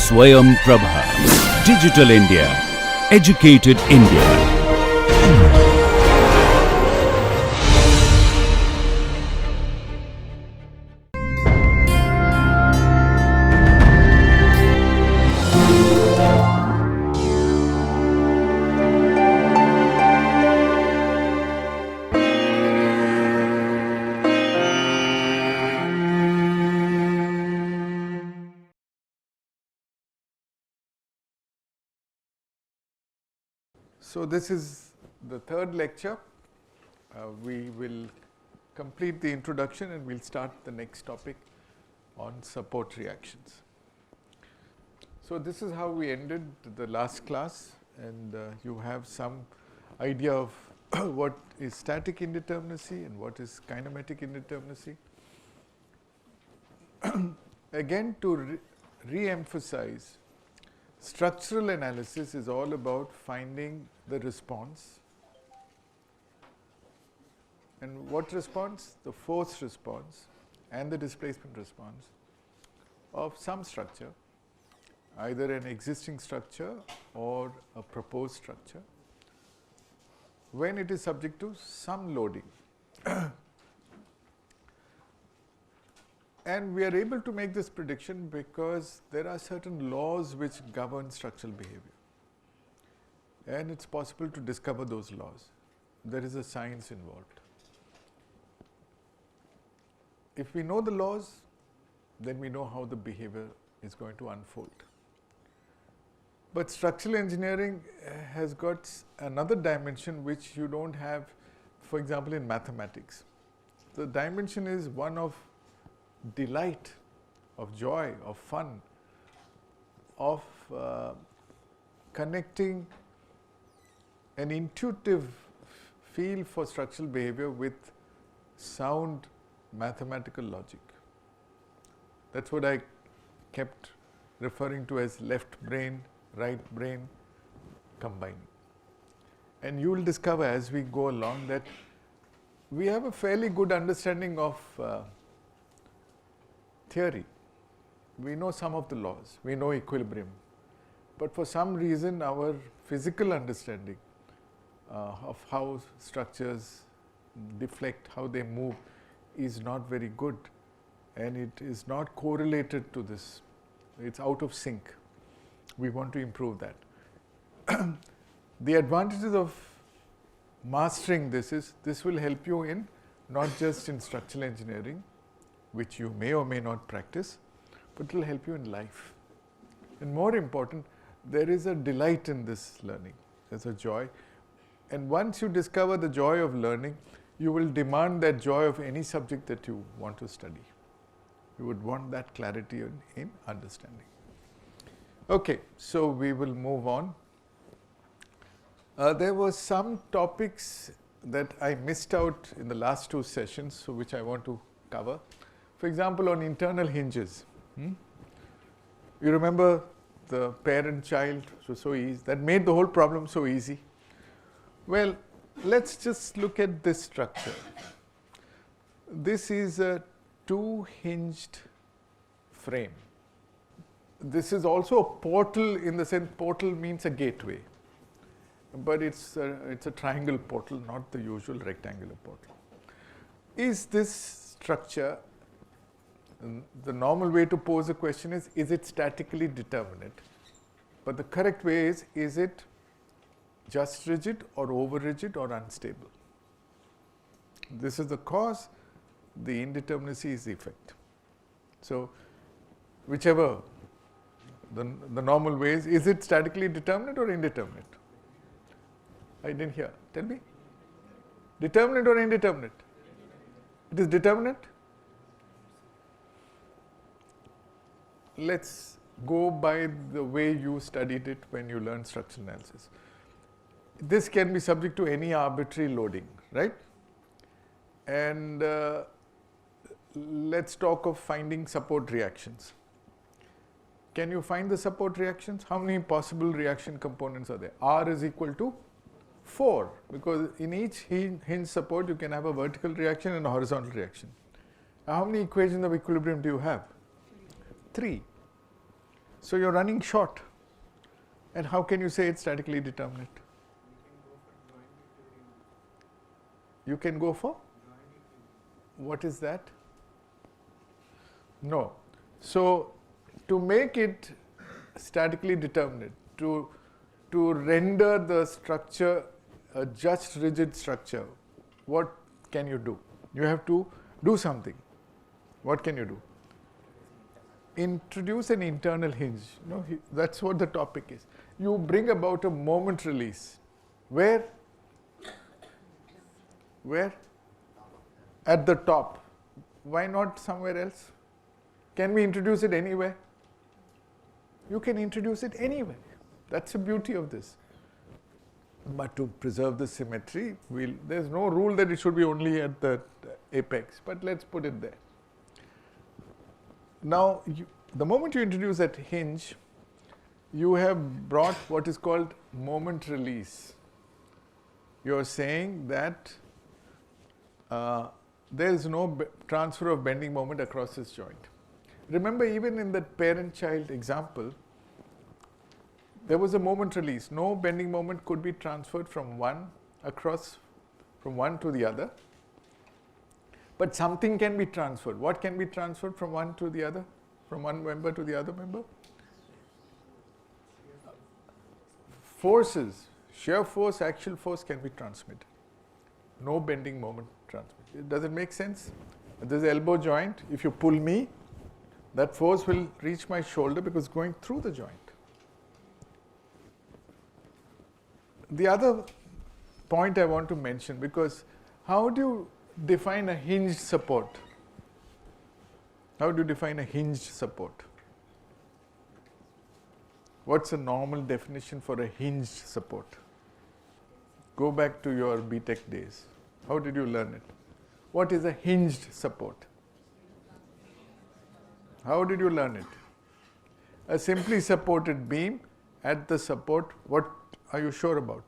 Swayam Prabha. Digital India. Educated India. So this is the third lecture. We will complete the introduction and we'll start the next topic on support reactions. So this is how we ended the last class, and you have some idea of what is static indeterminacy and what is kinematic indeterminacy. Again, to re-emphasize, structural analysis is all about finding the response. And what response? The force response and the displacement response of some structure, either an existing structure or a proposed structure, when it is subject to some loading. And we are able to make this prediction because there are certain laws which govern structural behavior. And it's possible to discover those laws. There is a science involved. If we know the laws, then we know how the behavior is going to unfold. But structural engineering has got another dimension which you don't have, for example, in mathematics. The dimension is one of delight, of joy, of fun, of connecting an intuitive feel for structural behavior with sound mathematical logic. That's what I kept referring to as left brain, right brain combining. And you will discover as we go along that we have a fairly good understanding of theory. We know some of the laws, we know equilibrium, but for some reason our physical understanding of how structures deflect, how they move, is not very good, and it is not correlated to this. It's out of sync. We want to improve that. The advantages of mastering this is this will help you in not just in structural engineering, which you may or may not practice, but it will help you in life. And more important, there is a delight in this learning. There's a joy. And once you discover the joy of learning, you will demand that joy of any subject that you want to study. You would want that clarity in understanding. Okay, so we will move on. There were some topics that I missed out in the last two sessions, so which I want to cover. For example, on internal hinges. You remember the parent-child, so easy. That made the whole problem so easy. Well, let's just look at this structure. This is a two-hinged frame. This is also a portal, in the sense portal means a gateway. But it's a triangle portal, not the usual rectangular portal. Is this structure, the normal way to pose a question is it statically determinate? But the correct way is it just rigid or over rigid or unstable? This is the cause, the indeterminacy is the effect. So whichever, the normal way is it statically determinate or indeterminate? I didn't hear. Tell me. Determinate or indeterminate? It is determinate? Let's go by the way you studied it when you learned structural analysis. This can be subject to any arbitrary loading, right? And let's talk of finding support reactions. Can you find the support reactions? How many possible reaction components are there? R is equal to 4, because in each hinge support you can have a vertical reaction and a horizontal reaction. How many equations of equilibrium do you have? 3. So you're running short. And how can you say it's statically determinate? You can go for? What is that? No. So to make it statically determinate, to render the structure a just rigid structure, what can you do? You have to do something. What can you do? Introduce an internal hinge. No, that's what the topic is. You bring about a moment release. Where? Where? At the top. Why not somewhere else? Can we introduce it anywhere? You can introduce it anywhere. That's the beauty of this. But to preserve the symmetry, there's no rule that it should be only at the apex, but let's put it there. Now, the moment you introduce that hinge, you have brought what is called moment release. You're saying that there is no transfer of bending moment across this joint. Remember, even in that parent-child example, there was a moment release. No bending moment could be transferred from one to the other. But something can be transferred. What can be transferred from one to the other? From one member to the other member? Forces, shear force, axial force can be transmitted. No bending moment transmitted. Does it make sense? This elbow joint, if you pull me, that force will reach my shoulder because it's going through the joint. The other point I want to mention, because how do you define a hinged support? How do you define a hinged support? What's a normal definition for a hinged support? Go back to your BTech days. How did you learn it? What is a hinged support? How did you learn it? A simply supported beam at the support, what are you sure about?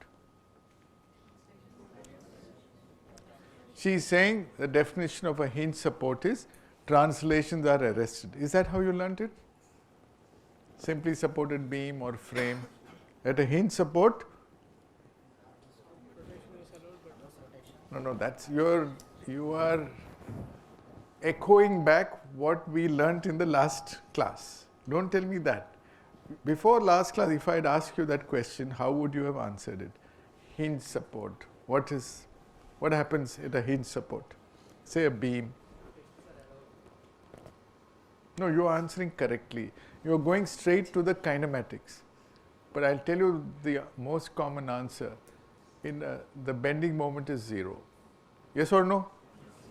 She is saying the definition of a hinge support is translations are arrested. Is that how you learned it? Simply supported beam or frame. At a hinge support? No, that's you are echoing back what we learnt in the last class. Don't tell me that. Before last class, if I had asked you that question, how would you have answered it? Hinge support. What happens at a hinge support? Say a beam. No, you are answering correctly. You are going straight to the kinematics. But I'll tell you the most common answer. The bending moment is zero. Yes or no?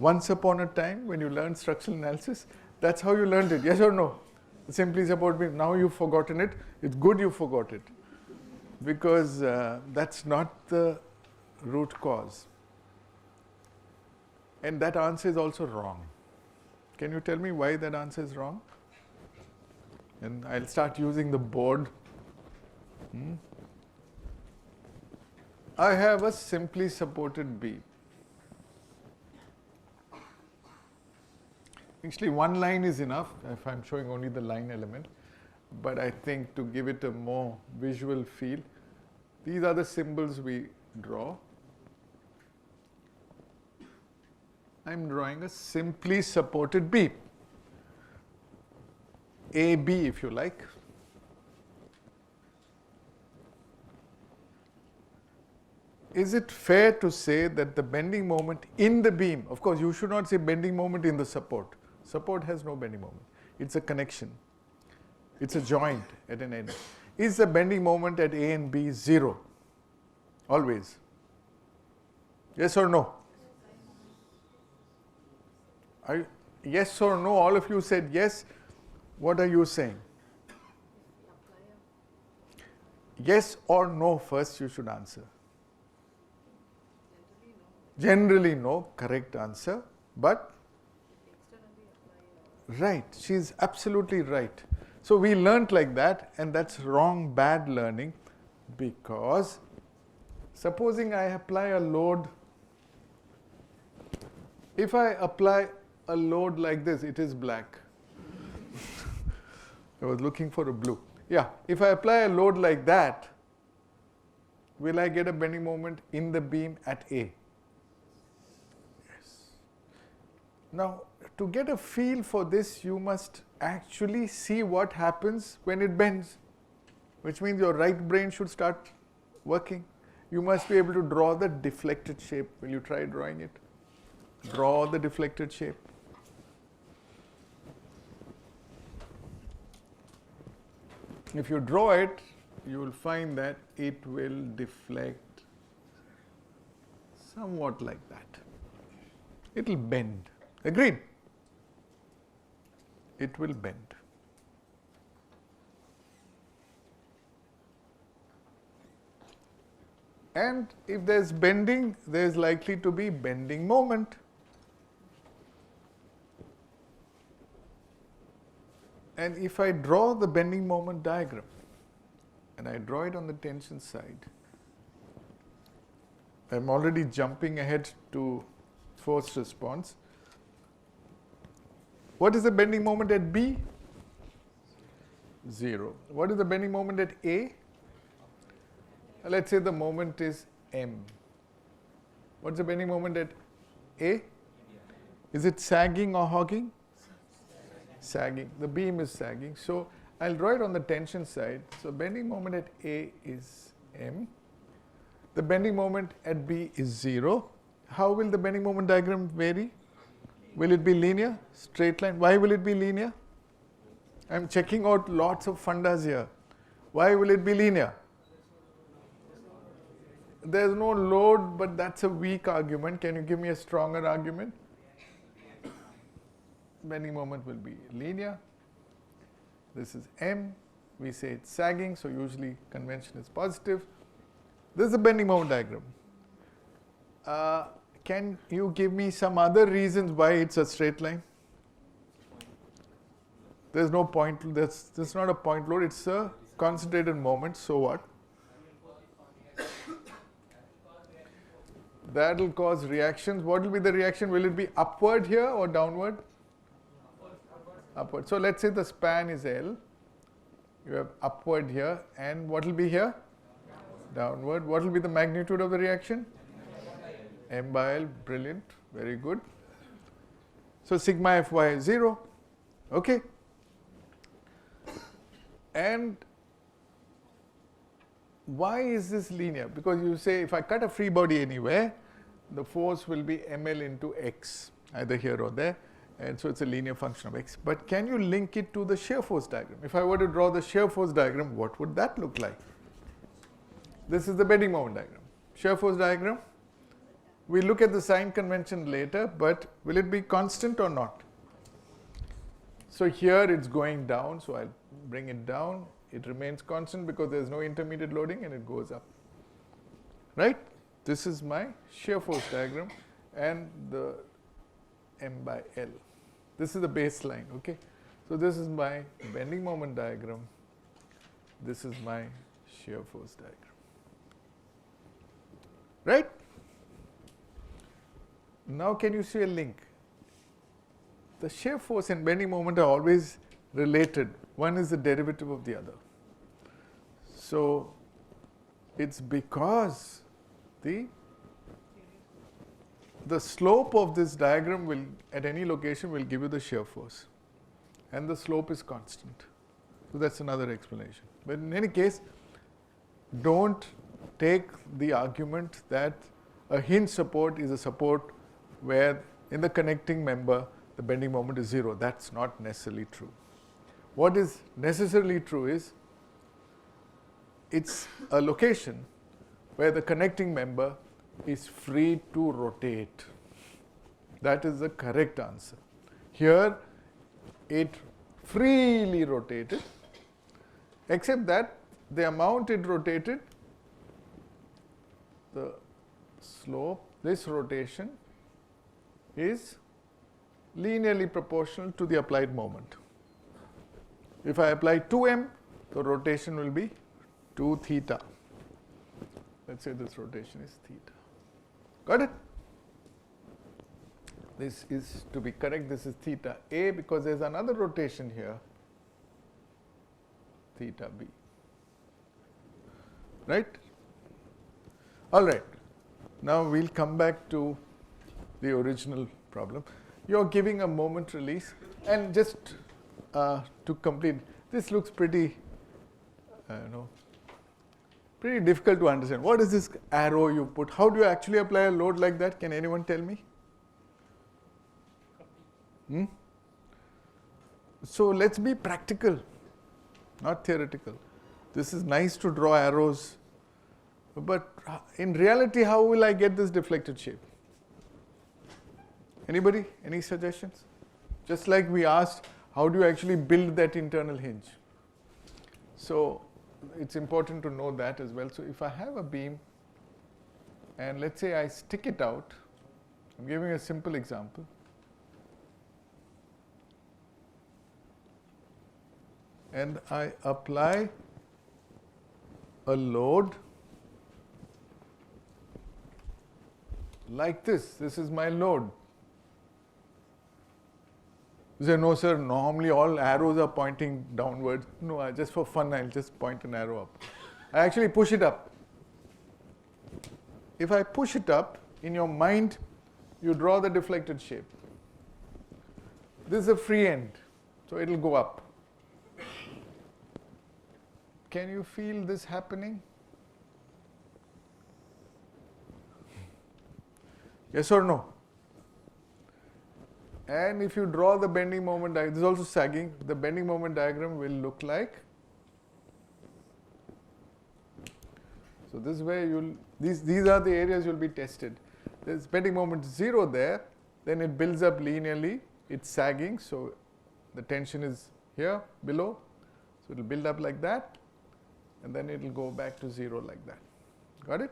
Once upon a time, when you learned structural analysis, that's how you learned it. Yes or no? Simply support beam. Now you've forgotten it. It's good you forgot it. Because that's not the root cause. And that answer is also wrong. Can you tell me why that answer is wrong? And I'll start using the board. I have a simply supported beam. Actually, one line is enough if I'm showing only the line element. But I think to give it a more visual feel, these are the symbols we draw. I'm drawing a simply supported beam. AB, if you like. Is it fair to say that the bending moment in the beam, of course you should not say bending moment in the support. Support has no bending moment. It's a connection. It's a joint at an end. Is the bending moment at A and B zero? Always. Yes or no? Yes or no? All of you said yes. What are you saying? Yes or no first you should answer. Generally no, correct answer. But right, she's absolutely right. So we learnt like that, and that's wrong, bad learning, because supposing I apply a load, if I apply a load like this, it is black. I was looking for a blue. Yeah, if I apply a load like that, will I get a bending moment in the beam at A? Yes. Now, to get a feel for this, you must actually see what happens when it bends, which means your right brain should start working. You must be able to draw the deflected shape. Will you try drawing it? Draw the deflected shape. If you draw it, you will find that it will deflect somewhat like that. It will bend. Agreed? It will bend. And if there's bending, there's likely to be bending moment. And if I draw the bending moment diagram, and I draw it on the tension side, I'm already jumping ahead to force response. What is the bending moment at B? 0. What is the bending moment at A? Let's say the moment is M. What's the bending moment at A? Is it sagging or hogging? Sagging. The beam is sagging. So I'll draw it on the tension side. So bending moment at A is M. The bending moment at B is 0. How will the bending moment diagram vary? Will it be linear? Straight line? Why will it be linear? I'm checking out lots of fundas here. Why will it be linear? There's no load, but that's a weak argument. Can you give me a stronger argument? Bending moment will be linear. This is M. We say it's sagging, so usually convention is positive. This is the bending moment diagram. Can you give me some other reasons why it's a straight line? There's no point, there's not a point load, it's a concentrated moment, so what? That will cause reactions. What will be the reaction? Will it be upward here or downward? Upward. So let's say the span is L. You have upward here, and what will be here? Downward. What will be the magnitude of the reaction? M by L. Brilliant. Very good. So sigma Fy is 0. Okay. And why is this linear? Because you say if I cut a free body anywhere, the force will be ml into x, either here or there, and so it's a linear function of x. But can you link it to the shear force diagram? If I were to draw the shear force diagram, what would that look like? This is the bending moment diagram. Shear force diagram. We'll look at the sign convention later, but will it be constant or not? So here it's going down, so I'll bring it down. It remains constant because there's no intermediate loading, and it goes up. Right? This is my shear force diagram and the M by L. This is the baseline, okay? So this is my bending moment diagram. This is my shear force diagram. Right? Now can you see a link? The shear force and bending moment are always related. One is the derivative of the other. So it's because the slope of this diagram will, at any location, will give you the shear force. And the slope is constant. So that's another explanation. But in any case, don't take the argument that a hinge support is a support where in the connecting member the bending moment is 0. That's not necessarily true. What is necessarily true is it's a location where the connecting member is free to rotate. That is the correct answer. Here it freely rotated, except that the amount it rotated, the slope, this rotation is linearly proportional to the applied moment. If I apply 2m, the rotation will be 2 theta. Let's say this rotation is theta. Got it? This is, to be correct, this is theta A because there's another rotation here. theta b. Right? All right. Now we'll come back to the original problem. You're giving a moment release, and just to complete, this looks pretty, pretty difficult to understand. What is this arrow you put? How do you actually apply a load like that? Can anyone tell me? So let's be practical, not theoretical. This is nice to draw arrows, but in reality, how will I get this deflected shape? Anybody? Any suggestions? Just like we asked, how do you actually build that internal hinge? So it's important to know that as well. So if I have a beam, and let's say I stick it out, I'm giving a simple example. And I apply a load like this. This is my load. You say, no sir, normally all arrows are pointing downwards. No, just for fun, I'll just point an arrow up. I actually push it up. If I push it up, in your mind, you draw the deflected shape. This is a free end, so it'll go up. Can you feel this happening? Yes or no? And if you draw the bending moment diagram, this is also sagging, the bending moment diagram will look like. So this is where these are the areas you'll be tested. There's bending moment 0 there, then it builds up linearly, it's sagging, so the tension is here below, so it'll build up like that, and then it'll go back to 0 like that. Got it?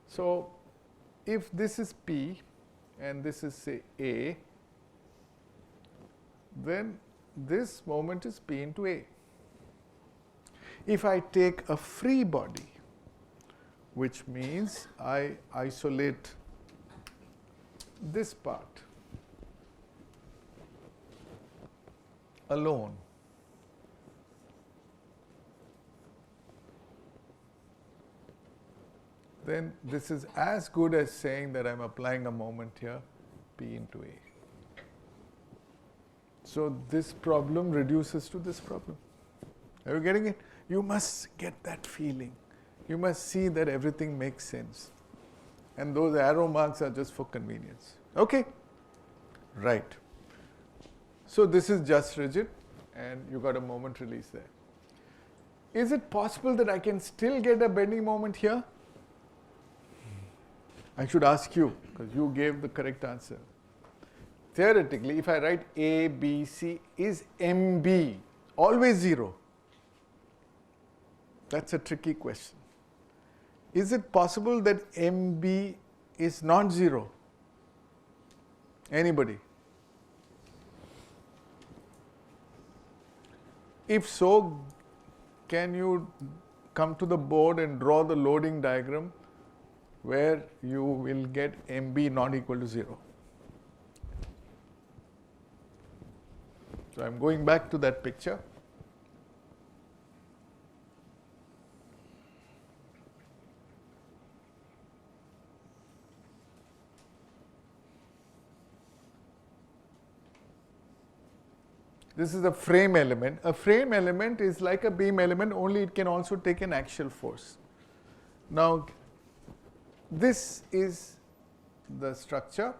So if this is P and this is say A, then this moment is P into A. If I take a free body, which means I isolate this part alone, then this is as good as saying that I'm applying a moment here, P into A. So this problem reduces to this problem. Are you getting it? You must get that feeling. You must see that everything makes sense. And those arrow marks are just for convenience. Okay? Right. So this is just rigid, and you got a moment release there. Is it possible that I can still get a bending moment here? I should ask you, because you gave the correct answer. Theoretically, if I write A, B, C, is MB always 0? That's a tricky question. Is it possible that MB is not 0? Anybody? If so, can you come to the board and draw the loading diagram where you will get MB not equal to 0? So I'm going back to that picture. This is a frame element. A frame element is like a beam element, only it can also take an axial force. Now, this is the structure,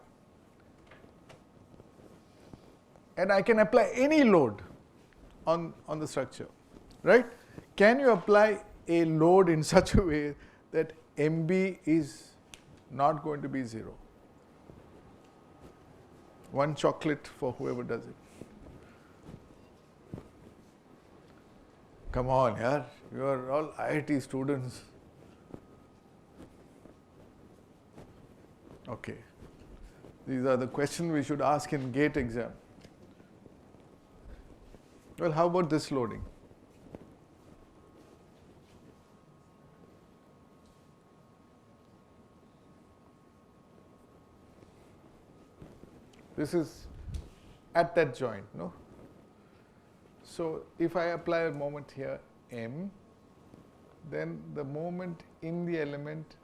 and I can apply any load on the structure, right? Can you apply a load in such a way that MB is not going to be 0? One chocolate for whoever does it. Come on, yaar. You are all IIT students. Okay. These are the questions we should ask in GATE exam. Well, how about this loading? This is at that joint, no? So if I apply a moment here, m, then the moment in the element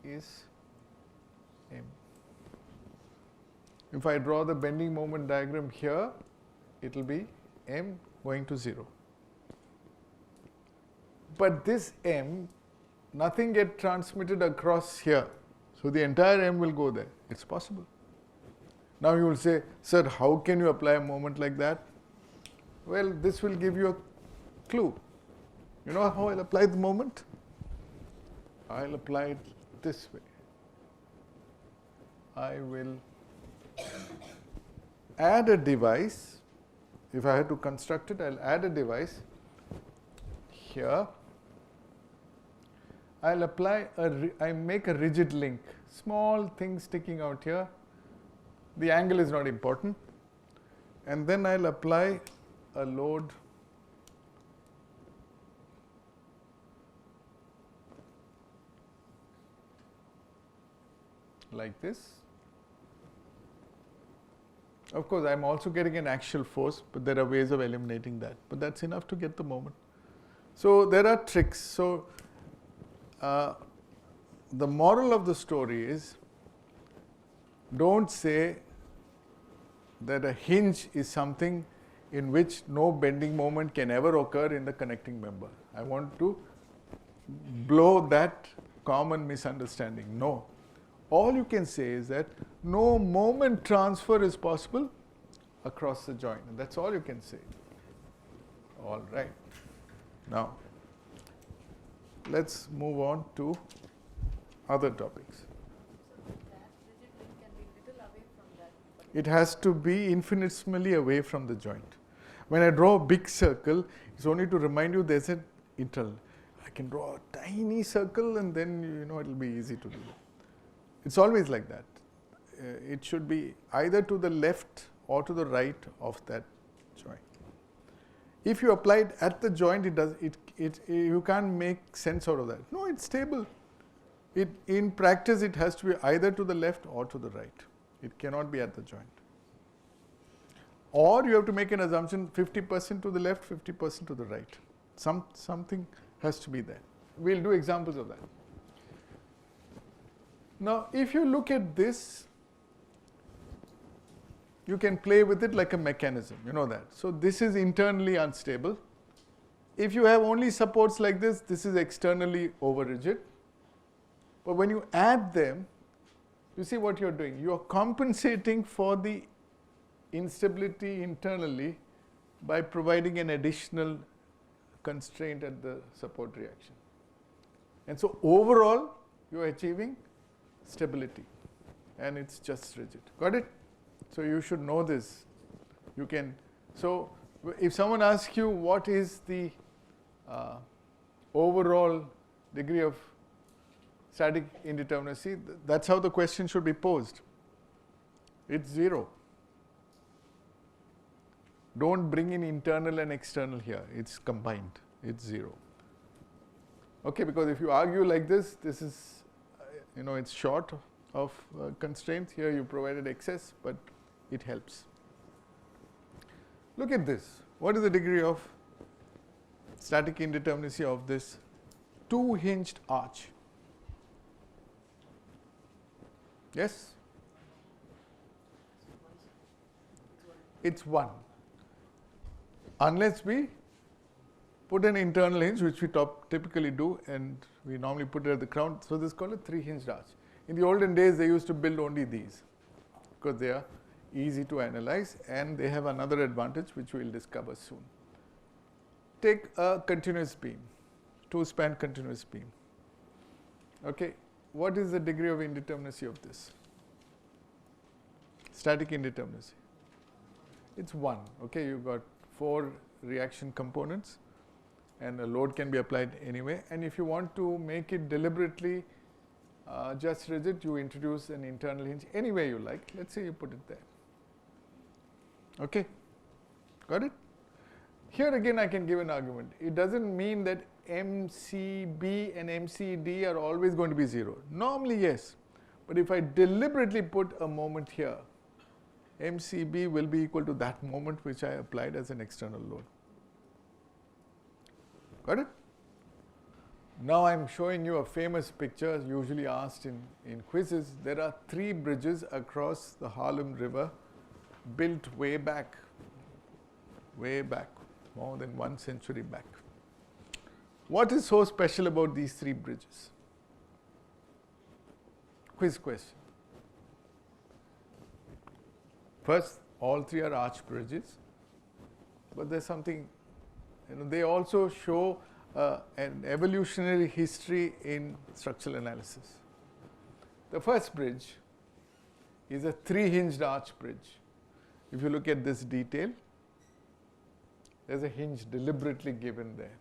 is m. If I draw the bending moment diagram here, it will be m going to 0. But this m, nothing get transmitted across here. So the entire m will go there. It's possible. Now you will say, sir, how can you apply a moment like that? Well, this will give you a clue. You know how I'll apply the moment? I'll apply it this way. I will add a device. If I had to construct it, I'll add a device here. I'll apply I make a rigid link, small thing sticking out here. The angle is not important. And then I'll apply a load like this. Of course, I'm also getting an axial force, but there are ways of eliminating that. But that's enough to get the moment. So there are tricks. So the moral of the story is, don't say that a hinge is something in which no bending moment can ever occur in the connecting member. I want to blow that common misunderstanding. No. All you can say is that no moment transfer is possible across the joint. And that's all you can say. All right. Now, let's move on to other topics. So that rigid link can be little away from that. It has to be infinitesimally away from the joint. When I draw a big circle, it's only to remind you there's an interval. I can draw a tiny circle and then it'll be easy to do. It's always like that. It should be either to the left or to the right of that joint. If you apply it at the joint, you can't make sense out of that. No, it's stable. In practice, it has to be either to the left or to the right. It cannot be at the joint. Or you have to make an assumption 50% to the left, 50% to the right. Something has to be there. We'll do examples of that. Now, if you look at this, you can play with it like a mechanism, you know that. So this is internally unstable. If you have only supports like this, this is externally over rigid. But when you add them, you see what you're doing. You're compensating for the instability internally by providing an additional constraint at the support reaction. And so overall, you're achieving stability, and it's just rigid. Got it? So you should know this. You can. So if someone asks you what is the overall degree of static indeterminacy, that's how the question should be posed. It's 0. Don't bring in internal and external here. It's combined. It's 0. Okay, because if you argue like this, this is it's short of constraints. Here you provided excess, but it helps. Look at this. What is the degree of static indeterminacy of this two-hinged arch? Yes? It's 1. Unless we put an internal hinge, which we typically do, and we normally put it at the crown. So this is called a 3-hinged arch. In the olden days, they used to build only these because they are easy to analyze, and they have another advantage which we will discover soon. Take a continuous beam, 2-span continuous beam. Okay, what is the degree of indeterminacy of this? Static indeterminacy. It's 1. Okay, you've got 4 reaction components, and a load can be applied anyway. And if you want to make it deliberately just rigid, you introduce an internal hinge any way you like. Let's say you put it there. Okay, got it? Here again I can give an argument. It doesn't mean that MCB and MCD are always going to be 0. Normally yes, but if I deliberately put a moment here, MCB will be equal to that moment which I applied as an external load. Got it? Now I'm showing you a famous picture usually asked in quizzes. There are 3 bridges across the Harlem River built way back, more than 1 century back. What is so special about these 3 bridges? Quiz question. First, all 3 are arch bridges, but there's something, they also show an evolutionary history in structural analysis. The first bridge is a 3-hinged arch bridge. If you look at this detail, there's a hinge deliberately given there.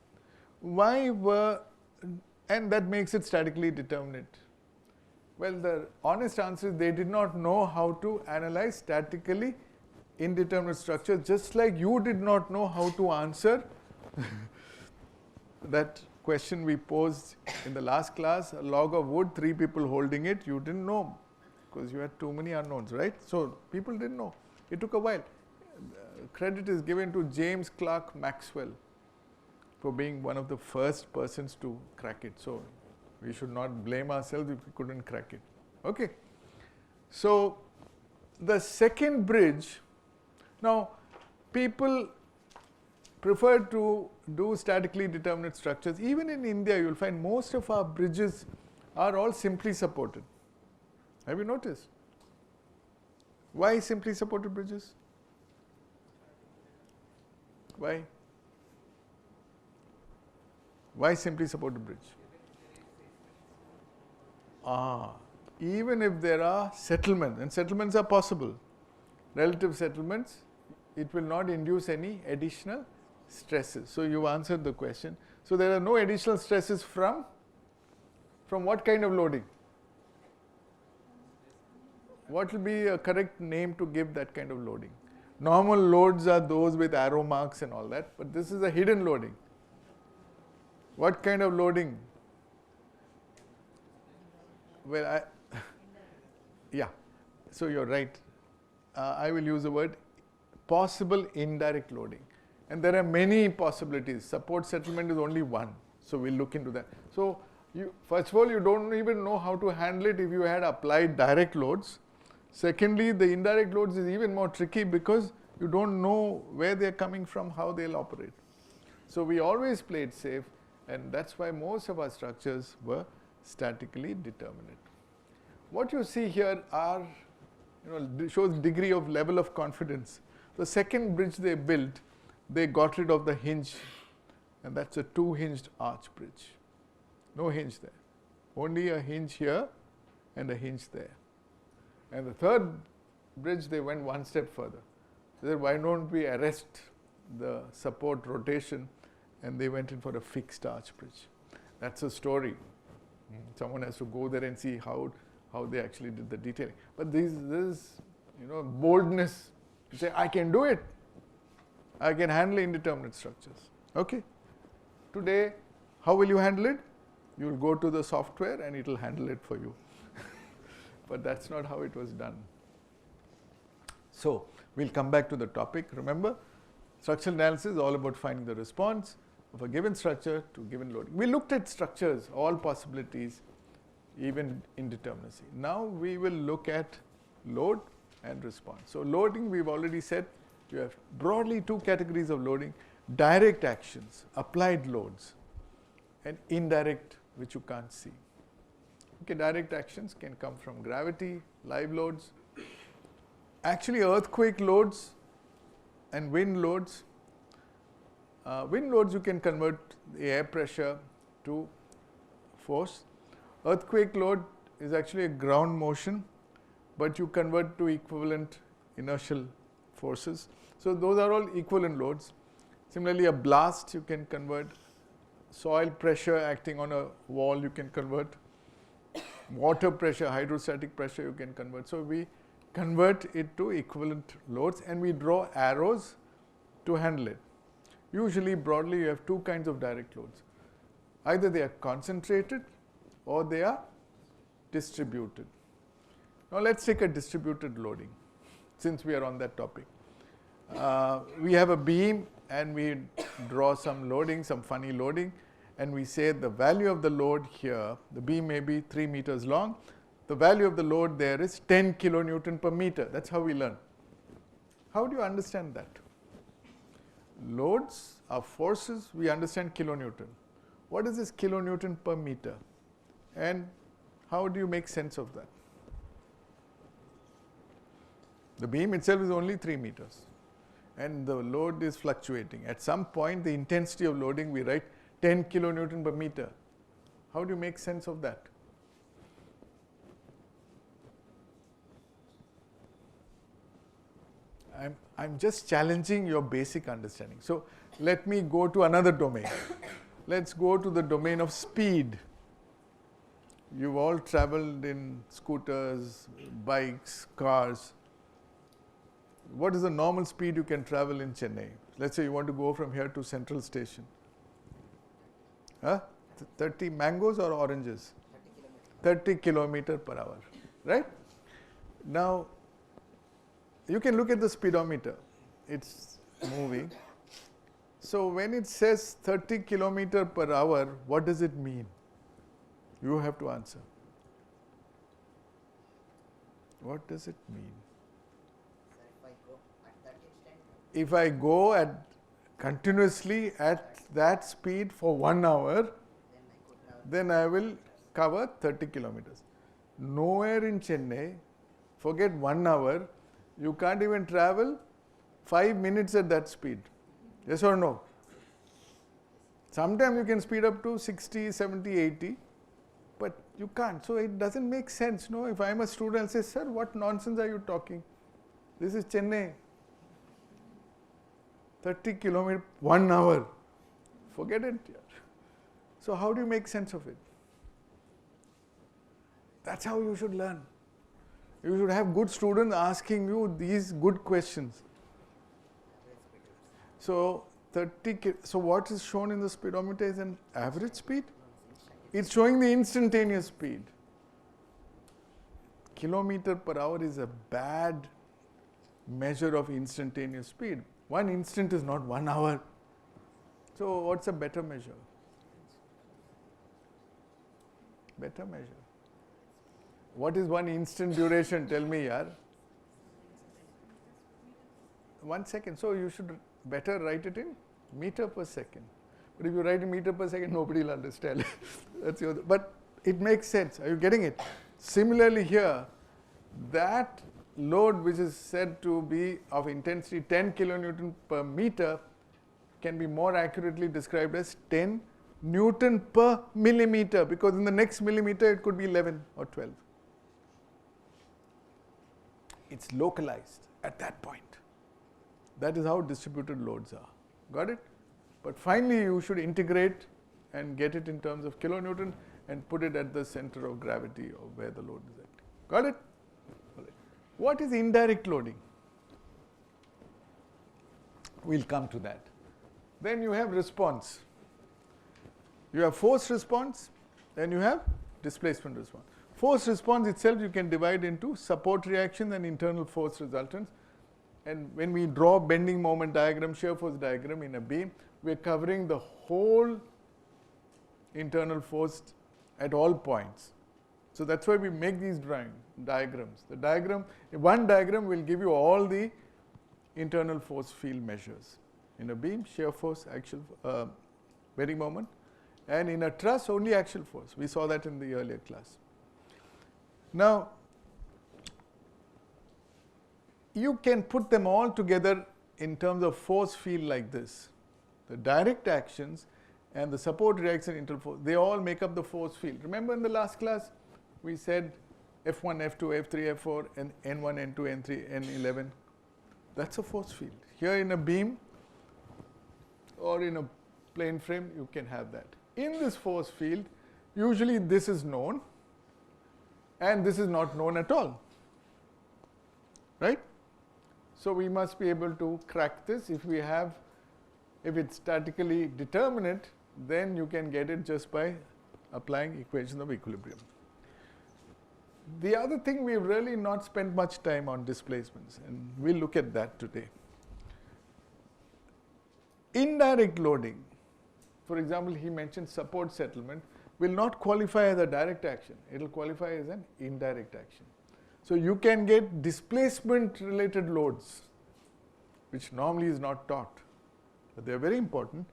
And that makes it statically determinate. Well, the honest answer is they did not know how to analyze statically indeterminate structures, just like you did not know how to answer that question we posed in the last class, a log of wood, 3 people holding it. You didn't know because you had too many unknowns, right? So people didn't know. It took a while. Credit is given to James Clerk Maxwell for being one of the first persons to crack it. So we should not blame ourselves if we couldn't crack it. Okay. So the second bridge, now people prefer to do statically determinate structures. Even in India, you will find most of our bridges are all simply supported. Have you noticed? Why simply supported bridges? Why? Why simply supported bridge? Even if there are settlements, and settlements are possible, relative settlements, it will not induce any additional stresses. So you answered the question. So there are no additional stresses from what kind of loading? What will be a correct name to give that kind of loading? Normal loads are those with arrow marks and all that, but this is a hidden loading. What kind of loading? Well, yeah, so you're right. I will use the word possible indirect loading. And there are many possibilities. Support settlement is only one. So we'll look into that. So first of all, you don't even know how to handle it if you had applied direct loads. Secondly, the indirect loads is even more tricky because you don't know where they're coming from, how they'll operate. So we always played safe, and that's why most of our structures were statically determinate. What you see here are, shows degree of level of confidence. The second bridge they built, they got rid of the hinge, and that's a 2-hinged arch bridge. No hinge there. Only a hinge here and a hinge there. And the third bridge, they went one step further. They said, why don't we arrest the support rotation? And they went in for a fixed arch bridge. That's a story. Someone has to go there and see how they actually did the detailing. But this is, boldness to say, I can do it. I can handle indeterminate structures. Okay. Today, how will you handle it? You will go to the software and it will handle it for you. But that's not how it was done. So we'll come back to the topic. Remember, structural analysis is all about finding the response of a given structure to given loading. We looked at structures, all possibilities, even indeterminacy. Now we will look at load and response. So loading, we've already said, you have broadly 2 categories of loading: direct actions, applied loads, and indirect, which you can't see. Okay, direct actions can come from gravity, live loads. Actually, earthquake loads and wind loads. Wind loads, you can convert the air pressure to force. Earthquake load is actually a ground motion, but you convert to equivalent inertial forces. So those are all equivalent loads. Similarly, a blast, you can convert. Soil pressure acting on a wall, you can convert. Water pressure, hydrostatic pressure, you can convert. So we convert it to equivalent loads and we draw arrows to handle it. Usually, broadly, you have 2 kinds of direct loads. Either they are concentrated or they are distributed. Now let's take a distributed loading. since we are on that topic. We have a beam and we draw some loading, some funny loading, and we say the value of the load here, the beam may be 3 meters long, the value of the load there is 10 kilonewton per meter. That's how we learn. How do you understand that? Loads are forces, we understand kilonewton. What is this kilonewton per meter? And how do you make sense of that? The beam itself is only 3 meters and the load is fluctuating. At some point the intensity of loading we write 10 kilonewton per meter. How do you make sense of that? I'm just challenging your basic understanding. So let me go to another domain. Let's go to the domain of speed. You've all traveled in scooters, bikes, cars. What is the normal speed you can travel in Chennai? Let's say you want to go from here to Central Station. 30 mangoes or oranges? 30 kilometers per hour, right? Now, you can look at the speedometer. It's moving. So when it says 30 kilometers per hour, what does it mean? You have to answer. What does it mean? If I go at continuously at that speed for 1 hour, then I will cover 30 kilometers. Nowhere in Chennai, forget 1 hour, you can't even travel 5 minutes at that speed. Yes or no? Sometimes you can speed up to 60, 70, 80, but you can't. So it doesn't make sense. No, if I'm a student, I'll say, sir, what nonsense are you talking? This is Chennai. 30 kilometers, 1 hour. Forget it. So how do you make sense of it? That's how you should learn. You should have good students asking you these good questions. So so what is shown in the speedometer is an average speed. It's showing the instantaneous speed. Kilometer per hour is a bad measure of instantaneous speed. 1 instant is not 1 hour. So what's a better measure? Better measure. What is 1 instant duration? Tell me, yaar. 1 second. So you should better write it in meter per second. But if you write in meter per second, nobody will understand. But it makes sense. Are you getting it? Similarly here, that load which is said to be of intensity 10 kilonewton per meter can be more accurately described as 10 Newton per millimeter, because in the next millimeter it could be 11 or 12. It's localized at that point. That is how distributed loads are. Got it? But finally you should integrate and get it in terms of kilonewton and put it at the center of gravity of where the load is acting. Got it? What is indirect loading? We'll come to that. Then you have response. You have force response, then you have displacement response. Force response itself you can divide into support reaction and internal force resultants. And when we draw bending moment diagram, shear force diagram in a beam, we are covering the whole internal force at all points. So that's why we make these diagrams. The diagram, one diagram will give you all the internal force field measures. In a beam, shear force, axial bending moment, and in a truss, only axial force. We saw that in the earlier class. Now, you can put them all together in terms of force field like this. The direct actions and the support reaction internal force, they all make up the force field. Remember in the last class, we said F1, F2, F3, F4, and N1, N2, N3, N11. That's a force field. Here in a beam or in a plane frame, you can have that. In this force field, usually this is known and this is not known at all. Right? So we must be able to crack this. If it's statically determinate, then you can get it just by applying equation of equilibrium. The other thing, we've really not spent much time on displacements, and we'll look at that today. Indirect loading, for example, he mentioned support settlement, will not qualify as a direct action. It will qualify as an indirect action. So you can get displacement related loads, which normally is not taught, but they're very important.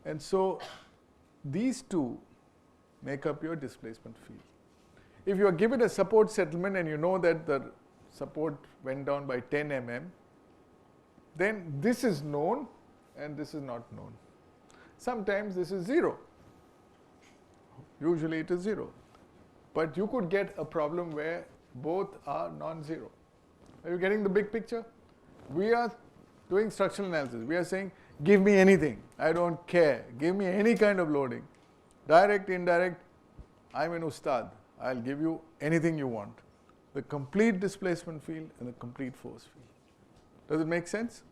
And so these two make up your displacement field. If you are given a support settlement and you know that the support went down by 10 mm, then this is known and this is not known. Sometimes this is 0. Usually it is 0. But you could get a problem where both are non-zero. Are you getting the big picture? We are doing structural analysis. We are saying, give me anything. I don't care. Give me any kind of loading. Direct, indirect, I'm an ustad. I'll give you anything you want. The complete displacement field and the complete force field. Does it make sense?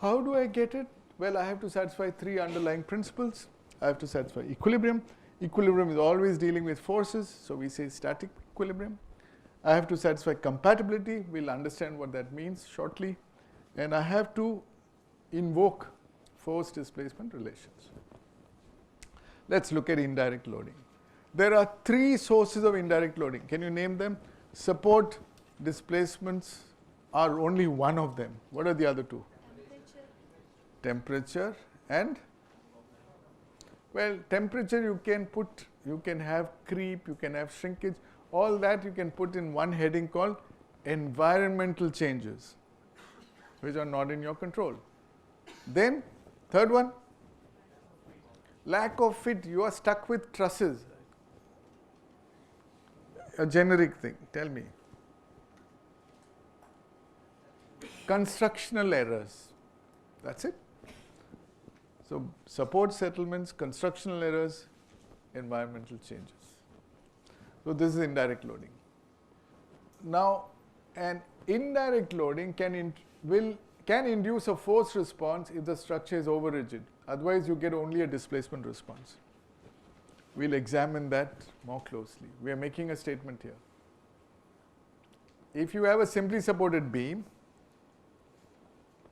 How do I get it? Well, I have to satisfy 3 underlying principles. I have to satisfy equilibrium. Equilibrium is always dealing with forces, so we say static equilibrium. I have to satisfy compatibility. We'll understand what that means shortly. And I have to invoke force displacement relations. Let's look at indirect loading. There are 3 sources of indirect loading. Can you name them? Support displacements are only one of them. What are the other 2? Temperature and, well, temperature you can have creep, you can have shrinkage, all that you can put in one heading called environmental changes, which are not in your control. Then, third one, lack of fit, you are stuck with trusses. A generic thing, tell me. Constructional errors, that's it. So, support settlements, constructional errors, environmental changes. So, this is indirect loading. Now, an indirect loading can induce a force response if the structure is over rigid. Otherwise, you get only a displacement response. We'll examine that more closely. We are making a statement here. If you have a simply supported beam,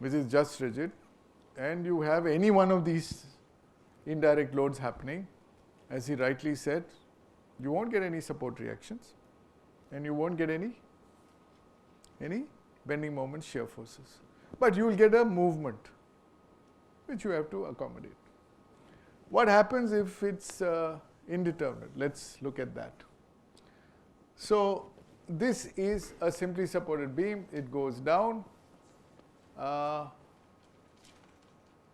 which is just rigid, and you have any one of these indirect loads happening, as he rightly said, you won't get any support reactions and you won't get any bending moment shear forces. But you will get a movement which you have to accommodate. What happens if it's indeterminate? Let's look at that. So this is a simply supported beam. It goes down.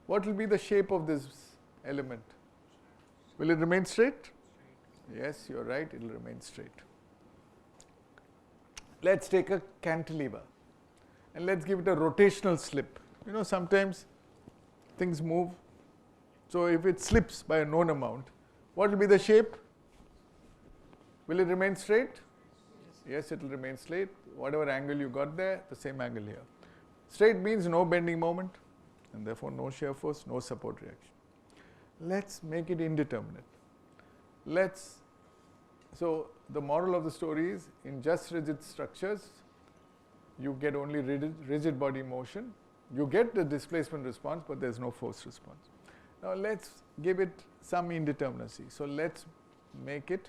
What will be the shape of this element? Will it remain straight? Yes, you're right, it will remain straight. Let's take a cantilever and let's give it a rotational slip. You know, sometimes things move. So if it slips by a known amount, what will be the shape? Will it remain straight? Yes, it will remain straight. Whatever angle you got there, the same angle here. Straight means no bending moment, and therefore no shear force, no support reaction. Let's make it indeterminate. So the moral of the story is, in just rigid structures, you get only rigid body motion. You get the displacement response, but there's no force response. Now let's give it some indeterminacy. So let's make it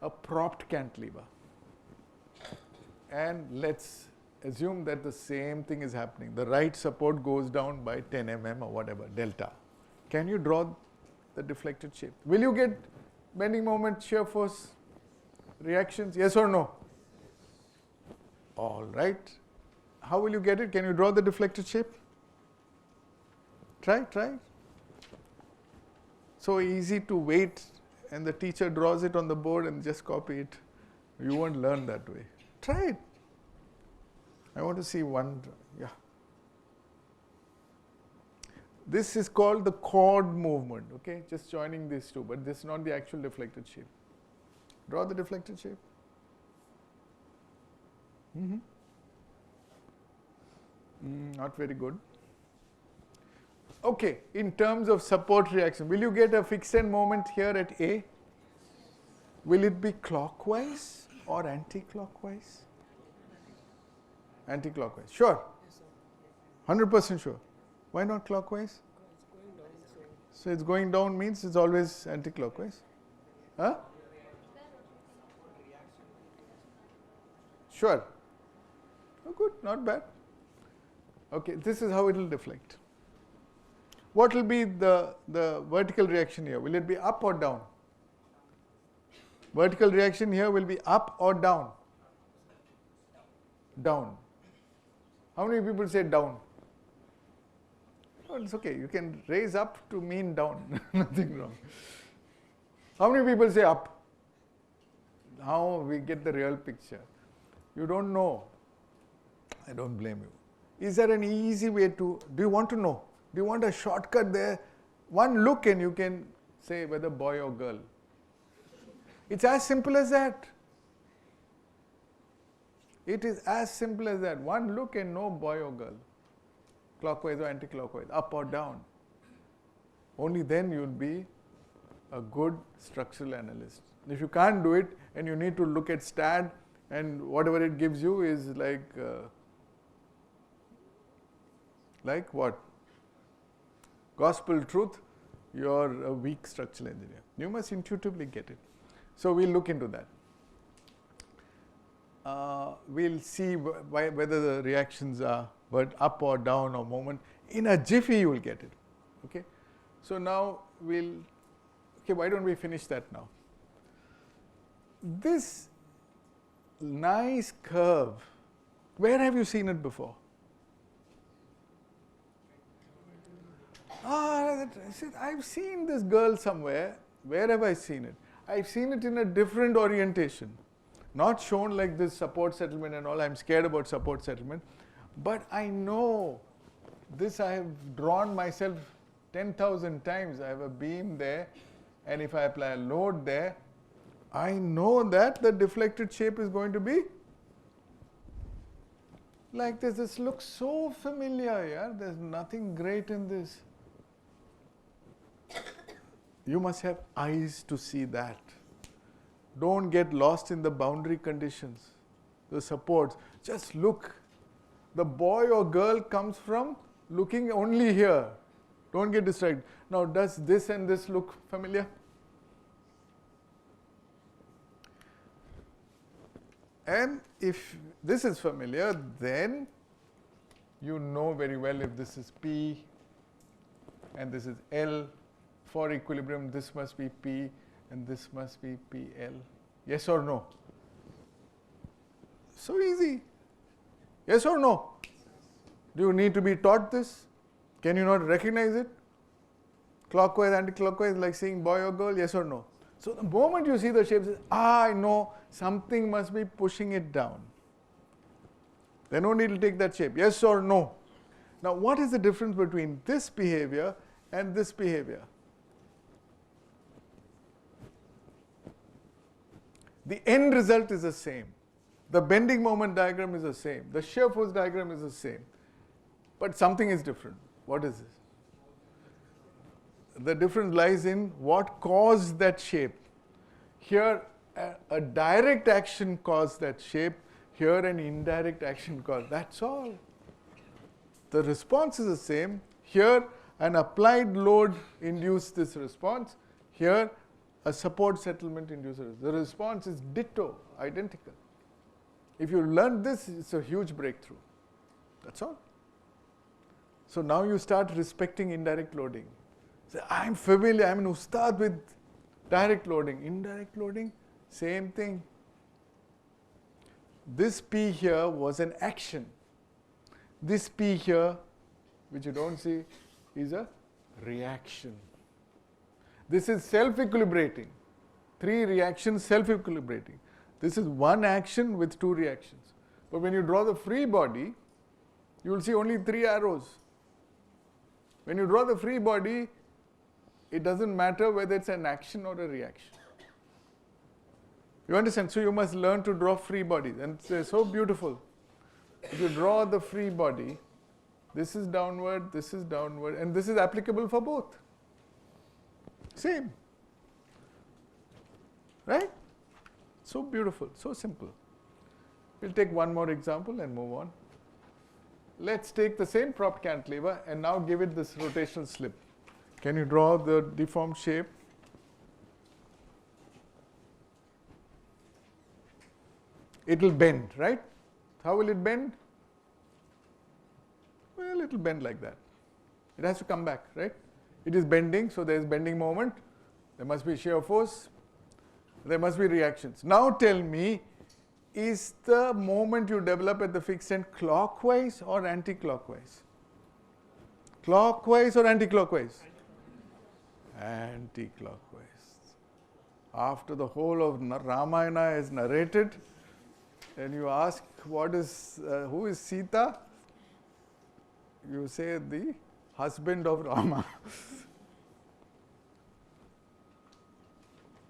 a propped cantilever. And let's assume that the same thing is happening. The right support goes down by 10 mm or whatever, delta. Can you draw the deflected shape? Will you get bending moment, shear force reactions? Yes or no? All right. How will you get it? Can you draw the deflected shape? Try. So easy to wait and the teacher draws it on the board and just copy it. You won't learn that way. Try it. I want to see one. Yeah. This is called the chord movement. Okay, just joining these two, but this is not the actual deflected shape. Draw the deflected shape. Not very good. Okay, in terms of support reaction, will you get a fixed end moment here at A? Will it be clockwise or anti-clockwise? Anti-clockwise. Sure. 100% sure. Why not clockwise? So it's going down means it's always anti-clockwise. Huh? Sure. Oh, good, not bad. Okay, this is how it will deflect. What will be the vertical reaction here? Will it be up or down? Vertical reaction here will be up or down? Down. How many people say down? Oh, it's okay. You can raise up to mean down. Nothing wrong. How many people say up? Now we get the real picture. You don't know. I don't blame you. Is there an easy way to, do you want to know? Do you want a shortcut there? One look and you can say whether boy or girl. It's as simple as that. It is as simple as that. One look and know boy or girl. Clockwise or anti-clockwise, up or down. Only then you'll be a good structural analyst. If you can't do it and you need to look at STAD and whatever it gives you is like what? Gospel truth, you're a weak structural engineer. You must intuitively get it. So we'll look into that. We'll see whether the reactions are up or down or moment. In a jiffy you will get it. Okay. So now why don't we finish that now? This nice curve, where have you seen it before? I've seen this girl somewhere. Where have I seen it? I've seen it in a different orientation. Not shown like this support settlement and all. I'm scared about support settlement. But I know this, I have drawn myself 10,000 times. I have a beam there, and if I apply a load there, I know that the deflected shape is going to be like this. This looks so familiar, yeah? There's nothing great in this. You must have eyes to see that. Don't get lost in the boundary conditions, the supports. Just look. The boy or girl comes from looking only here. Don't get distracted. Now, does this and this look familiar? And if this is familiar, then you know very well if this is P and this is L. For equilibrium, this must be P and this must be PL. Yes or no? So easy. Yes or no? Do you need to be taught this? Can you not recognize it? Clockwise, anti-clockwise, like seeing boy or girl, yes or no? So the moment you see the shapes, I know something must be pushing it down. Then only it will take that shape, yes or no? Now what is the difference between this behavior and this behavior? The end result is the same. The bending moment diagram is the same. The shear force diagram is the same. But something is different. What is this? The difference lies in what caused that shape. Here, a direct action caused that shape. Here, an indirect action caused. That's all. The response is the same. Here, an applied load induced this response. Here, a support settlement induces. The response is ditto, identical. If you learn this, it's a huge breakthrough. That's all. So now you start respecting indirect loading. Say, I'm familiar, I'm an ustad with direct loading. Indirect loading, same thing. This P here was an action. This P here, which you don't see, is a reaction. This is self-equilibrating. 3 reactions self-equilibrating. This is one action with 2 reactions. But when you draw the free body, you will see only 3 arrows. When you draw the free body, it doesn't matter whether it's an action or a reaction. You understand? So you must learn to draw free bodies. And it's so beautiful. If you draw the free body, this is downward, and this is applicable for both. Same. Right? So beautiful, so simple. We'll take one more example and move on. Let's take the same prop cantilever and now give it this rotational slip. Can you draw the deformed shape? It will bend, right? How will it bend? Well, it will bend like that. It has to come back, right? It is bending, so there is bending moment. There must be shear force. There must be reactions. Now tell me, is the moment you develop at the fixed end clockwise or anti-clockwise? Clockwise or anti-clockwise? Anti-clockwise. After the whole of Ramayana is narrated, and you ask who is Sita? You say the husband of Rama.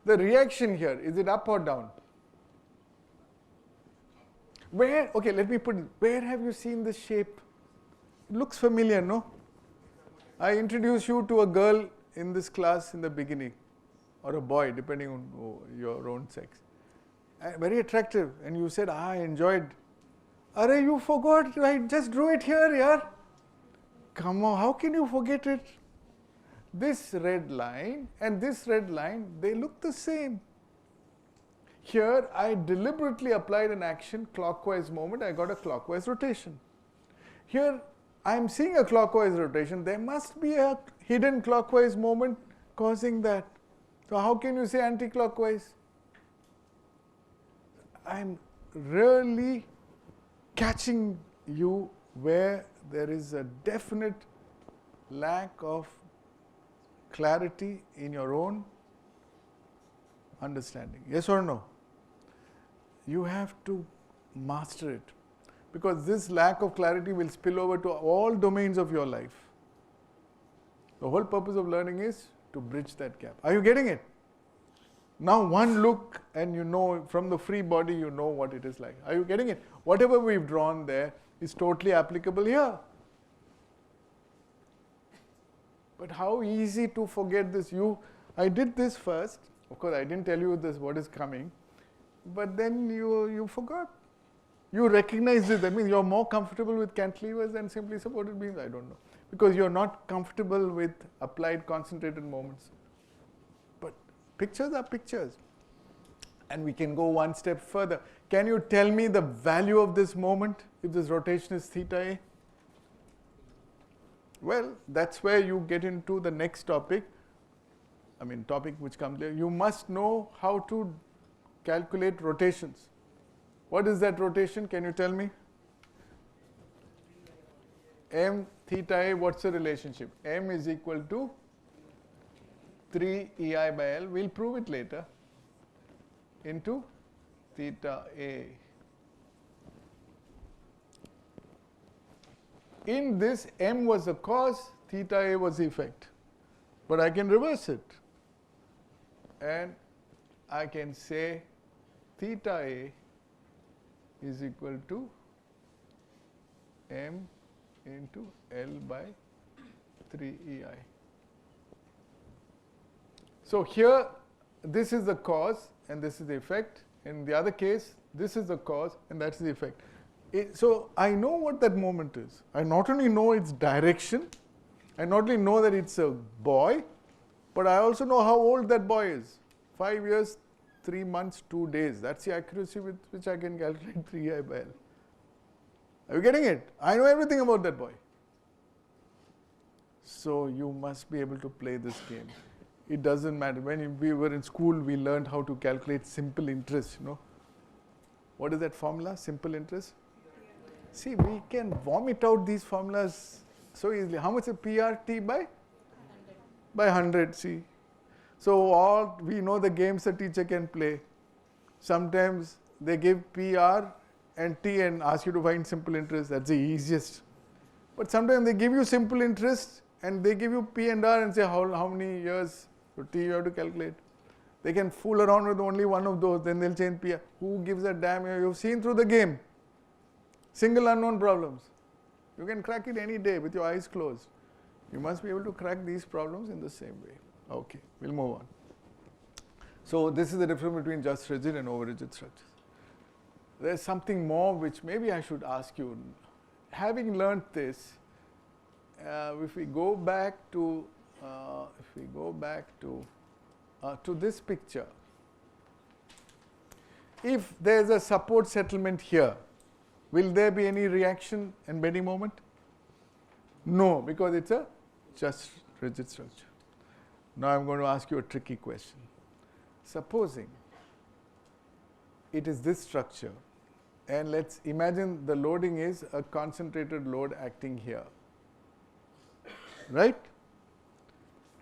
The reaction here, is it up or down? Where, okay, let me put it, where have you seen this shape? It looks familiar, no? I introduced you to a girl in this class in the beginning, or a boy, depending on your own sex. Very attractive, and you said, I enjoyed. Arey, you forgot, I just drew it here, yaar. Come on, how can you forget it? This red line and this red line, they look the same. Here, I deliberately applied an action, clockwise moment, I got a clockwise rotation. Here, I am seeing a clockwise rotation, there must be a hidden clockwise moment causing that. So how can you say anti-clockwise? I'm really catching you where there is a definite lack of clarity in your own understanding. Yes or no? You have to master it, because this lack of clarity will spill over to all domains of your life. The whole purpose of learning is to bridge that gap. Are you getting it? Now one look and you know, from the free body you know what it is like. Are you getting it? Whatever we've drawn there is totally applicable here. But how easy to forget this. I did this first. Of course, I didn't tell you this, what is coming. But then you forgot. You recognize this. That means you're more comfortable with cantilevers than simply supported beams. I don't know. Because you're not comfortable with applied concentrated moments. But pictures are pictures. And we can go one step further. Can you tell me the value of this moment if this rotation is theta A? Well, that's where you get into the next topic. Topic which comes later. You must know how to calculate rotations. What is that rotation? Can you tell me? M theta A, what's the relationship? M is equal to 3 EI by L. We'll prove it later. Into theta A. In this, M was the cause, theta A was the effect. But I can reverse it. And I can say theta A is equal to M into L by 3 EI. So here, this is the cause and this is the effect. In the other case, this is the cause and that's the effect. So I know what that moment is. I not only know its direction, I not only know that it's a boy, but I also know how old that boy is. 5 years, 3 months, 2 days. That's the accuracy with which I can calculate 3i by L. Are you getting it? I know everything about that boy. So you must be able to play this game. It doesn't matter. When we were in school, we learned how to calculate simple interest, What is that formula, simple interest? See, we can vomit out these formulas so easily. How much is PRT by? 100. By 100, see. So we know the games the teacher can play. Sometimes they give PR and T and ask you to find simple interest. That's the easiest. But sometimes they give you simple interest and they give you P and R and say how many years for T you have to calculate. They can fool around with only one of those, then they'll change PR. Who gives a damn? You've seen through the game. Single unknown problems. You can crack it any day with your eyes closed. You must be able to crack these problems in the same way. Okay, we'll move on. So this is the difference between just rigid and over-rigid structures. There's something more which maybe I should ask you. Having learnt this, if we go back to this picture, if there's a support settlement here, will there be any reaction and bending moment? No, because it's a just rigid structure. Now I'm going to ask you a tricky question. Supposing it is this structure, and let's imagine the loading is a concentrated load acting here, right?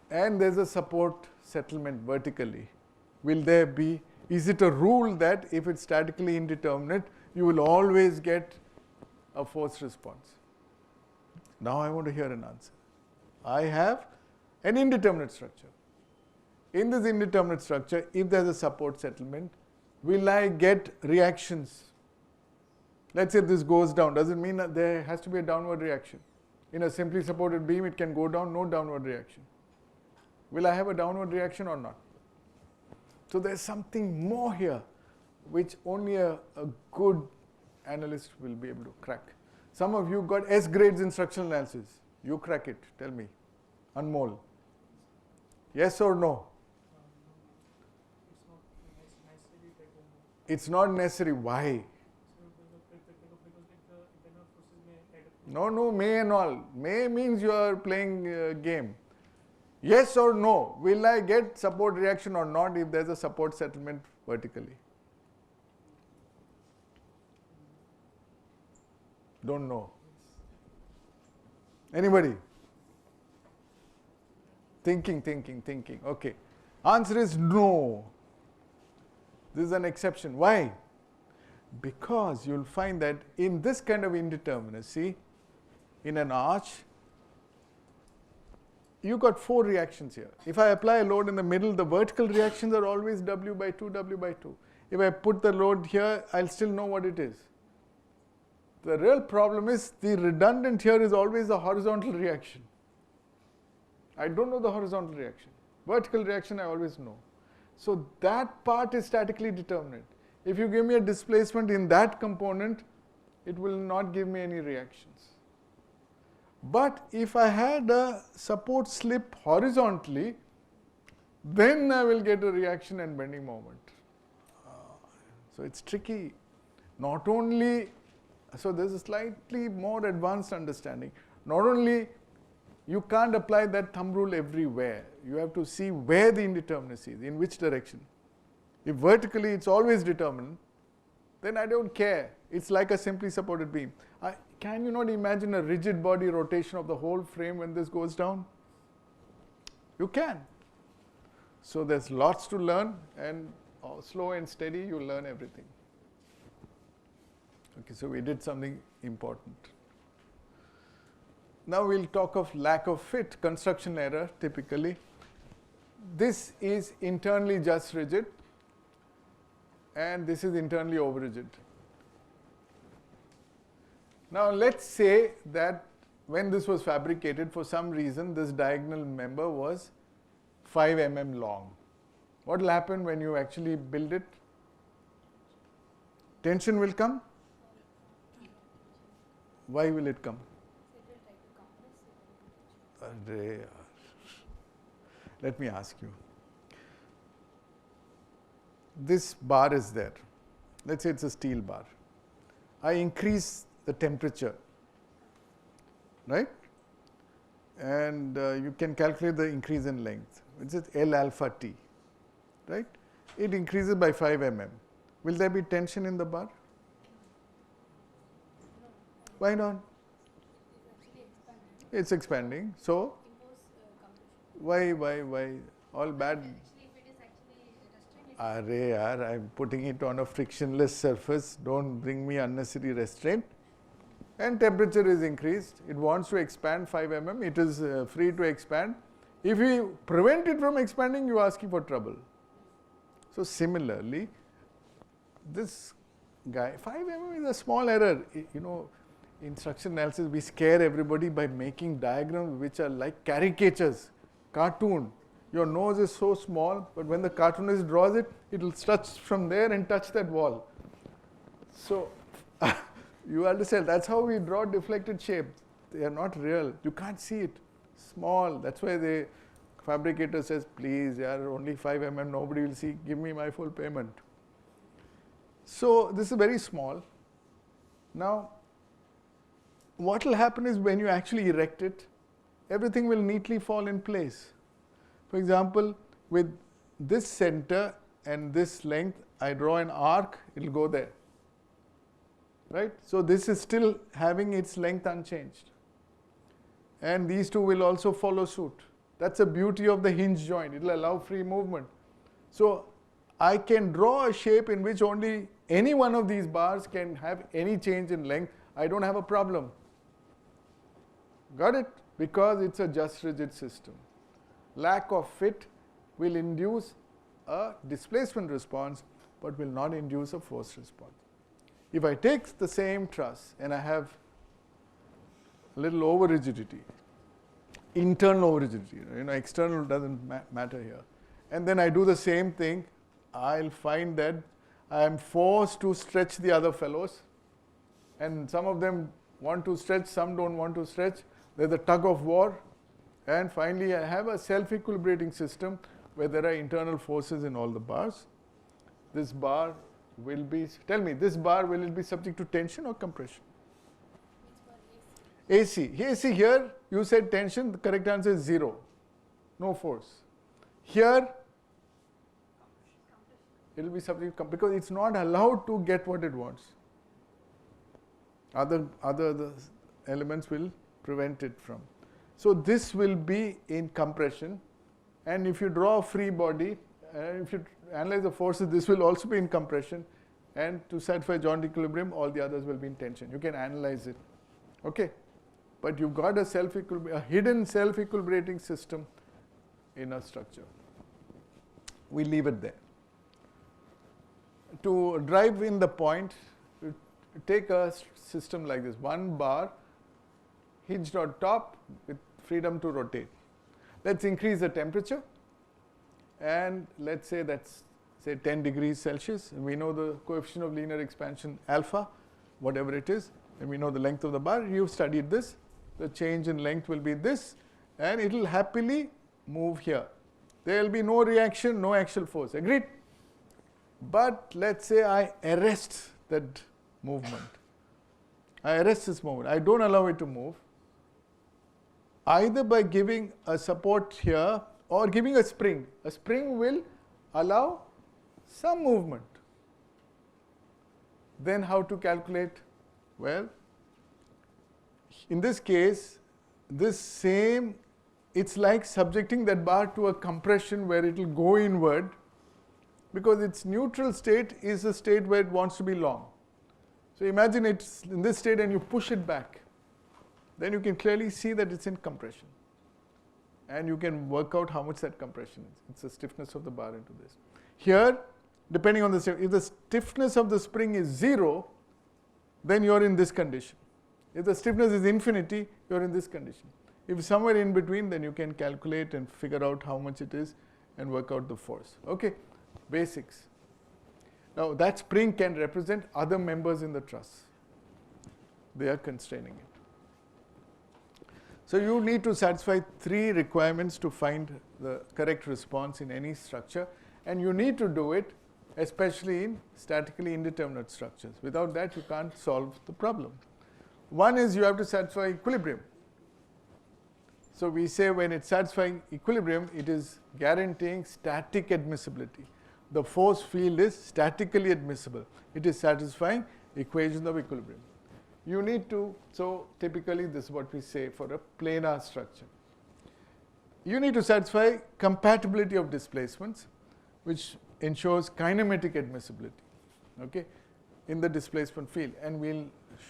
And there's a support settlement vertically. Will there be, is it a rule that if it's statically indeterminate, you will always get a force response? Now I want to hear an answer. I have an indeterminate structure. In this indeterminate structure, if there's a support settlement, will I get reactions? Let's say this goes down. Does it mean that there has to be a downward reaction? In a simply supported beam, it can go down, no downward reaction. Will I have a downward reaction or not? So there's something more here which only a good analyst will be able to crack. Some of you got S grades in structural analysis. You crack it. Tell me. Anmol. Yes or no? It's not necessary. Why? No, may and all. May means you are playing game. Yes or no? Will I get support reaction or not if there's a support settlement vertically? Don't know. Anybody? Thinking. Okay. Answer is no. This is an exception. Why? Because you'll find that in this kind of indeterminacy, in an arch, you got 4 reactions here. If I apply a load in the middle, the vertical reactions are always W by 2, W by 2. If I put the load here, I'll still know what it is. The real problem is the redundant here is always a horizontal reaction. I don't know the horizontal reaction. Vertical reaction I always know. So that part is statically determinate. If you give me a displacement in that component, it will not give me any reactions. But if I had a support slip horizontally, then I will get a reaction and bending moment. So it's tricky. Not only, so there's a slightly more advanced understanding. Not only you can't apply that thumb rule everywhere. You have to see where the indeterminacy is, in which direction. If vertically it's always determined, then I don't care. It's like a simply supported beam. Can you not imagine a rigid body rotation of the whole frame when this goes down? You can. So there's lots to learn, and slow and steady you learn everything. Okay, so we did something important. Now we'll talk of lack of fit, construction error typically. This is internally just rigid, and this is internally over rigid. Now let's say that when this was fabricated, for some reason this diagonal member was 5 mm long. What will happen when you actually build it? Tension will come? Why will it come? Let me ask you. This bar is there. Let's say it's a steel bar. I increase the temperature, right? And you can calculate the increase in length. It's L alpha T, right? It increases by 5 mm. Will there be tension in the bar? Why not? It's expanding. So why? All bad. Arey yaar, I'm putting it on a frictionless surface. Don't bring me unnecessary restraint. And temperature is increased. It wants to expand 5 mm. It is free to expand. If you prevent it from expanding, you are asking for trouble. So similarly, this guy, 5 mm is a small error. You know, in structural analysis, we scare everybody by making diagrams which are like caricatures, cartoon. Your nose is so small, but when the cartoonist draws it, it will touch from there and touch that wall. So you understand, that's how we draw deflected shapes. They are not real. You can't see it. Small. That's why the fabricator says, please, only 5 mm, nobody will see, give me my full payment. So this is very small. Now, what will happen is when you actually erect it, everything will neatly fall in place. For example, with this center and this length, I draw an arc, it will go there. Right? So this is still having its length unchanged. And these two will also follow suit. That's the beauty of the hinge joint. It will allow free movement. So I can draw a shape in which only any one of these bars can have any change in length. I don't have a problem. Got it? Because it's a just rigid system. Lack of fit will induce a displacement response, but will not induce a force response. If I take the same truss and I have a little over rigidity, internal over rigidity, external doesn't matter here, and then I do the same thing, I'll find that I am forced to stretch the other fellows, and some of them want to stretch, some don't want to stretch. There's a tug of war, and finally I have a self-equilibrating system where there are internal forces in all the bars. This bar will be, tell me, this bar, will it be subject to tension or compression? AC. AC here, you said tension, the correct answer is 0. No force. Here, it will be subject to because it's not allowed to get what it wants. Other elements will prevent it from. So this will be in compression, and if you draw a free body, if you analyze the forces, this will also be in compression, and to satisfy joint equilibrium, all the others will be in tension. You can analyze it. Okay? But you've got a hidden self-equilibrating system in a structure. We leave it there. To drive in the point, take a system like this. One bar hinged on top with freedom to rotate. Let's increase the temperature, and let's say that's 10 degrees Celsius. And we know the coefficient of linear expansion alpha, whatever it is, and we know the length of the bar. You've studied this. The change in length will be this, and it will happily move here. There will be no reaction, no axial force. Agreed? But let's say I arrest that movement. I arrest this movement. I don't allow it to move, either by giving a support here or giving a spring. A spring will allow some movement. Then how to calculate? Well, in this case, it's like subjecting that bar to a compression where it will go inward, because its neutral state is a state where it wants to be long. So imagine it's in this state and you push it back. Then you can clearly see that it's in compression. And you can work out how much that compression is. It's the stiffness of the bar into this. Here, depending on the if the stiffness of the spring is 0, then you're in this condition. If the stiffness is infinity, you're in this condition. If somewhere in between, then you can calculate and figure out how much it is and work out the force. Okay, basics. Now that spring can represent other members in the truss. They are constraining it. So you need to satisfy 3 requirements to find the correct response in any structure, and you need to do it especially in statically indeterminate structures. Without that, you can't solve the problem. One is you have to satisfy equilibrium. So we say when it's satisfying equilibrium, it is guaranteeing static admissibility. The force field is statically admissible. It is satisfying equations of equilibrium. You need to, so typically this is what we say for a planar structure. You need to satisfy compatibility of displacements, which ensures kinematic admissibility, okay, in the displacement field. And we'll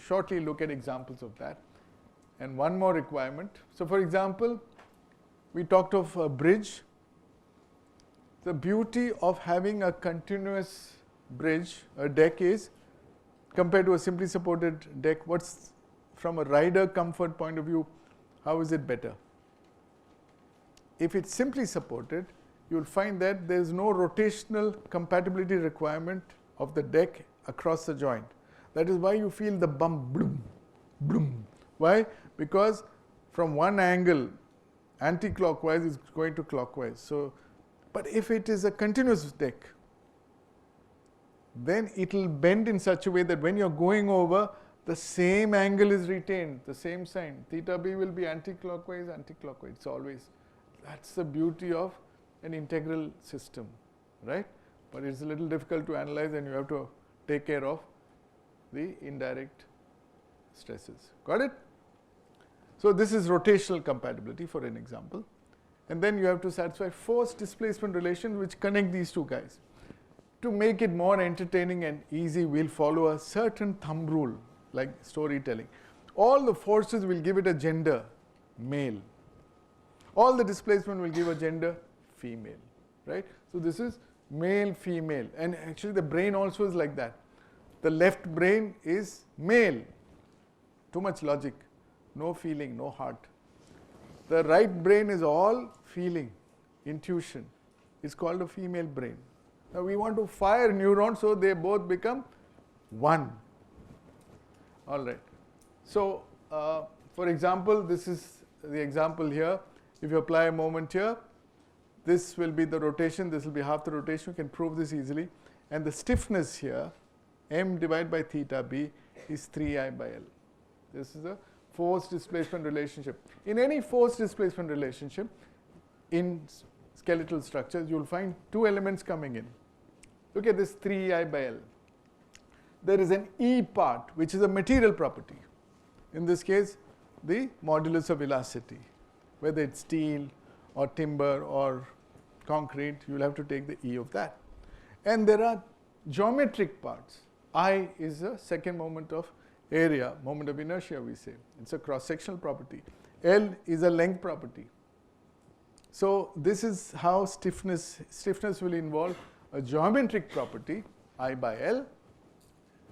shortly look at examples of that. And one more requirement. So for example, we talked of a bridge. The beauty of having a continuous bridge, a deck, is compared to a simply supported deck, what's from a rider comfort point of view, how is it better? if it's simply supported, you'll find that there is no rotational compatibility requirement of the deck across the joint. That is why you feel the bump, bloom, bloom. Why? Because from one angle, anti-clockwise is going to clockwise. So, but if it is a continuous deck, then it will bend in such a way that when you're going over, the same angle is retained, the same sign. Theta b will be anti-clockwise, anti-clockwise. It's always. That's the beauty of an integral system, right? But it's a little difficult to analyze, and you have to take care of the indirect stresses. Got it? So this is rotational compatibility for an example. And then you have to satisfy force displacement relations which connect these two guys. To make it more entertaining and easy, we'll follow a certain thumb rule, like storytelling. All the forces will give it a gender, male. All the displacement will give a gender, female, right? So this is male, female. And actually the brain also is like that. The left brain is male. Too much logic, no feeling, no heart. The right brain is all feeling, intuition. It's called a female brain. Now we want to fire neurons so they both become one. All right. So, for example, this is the example here. If you apply a moment here, this will be the rotation, this will be half the rotation. You can prove this easily. And the stiffness here, m divided by theta b, is 3I by L. This is a force displacement relationship. In any force displacement relationship, in skeletal structures, you will find two elements coming in. Look at this 3I by L. There is an E part, which is a material property. In this case, the modulus of elasticity. Whether it's steel or timber or concrete, you will have to take the E of that. And there are geometric parts. I is the second moment of area, moment of inertia we say. It's a cross-sectional property. L is a length property. So this is how stiffness will involve a geometric property, I by L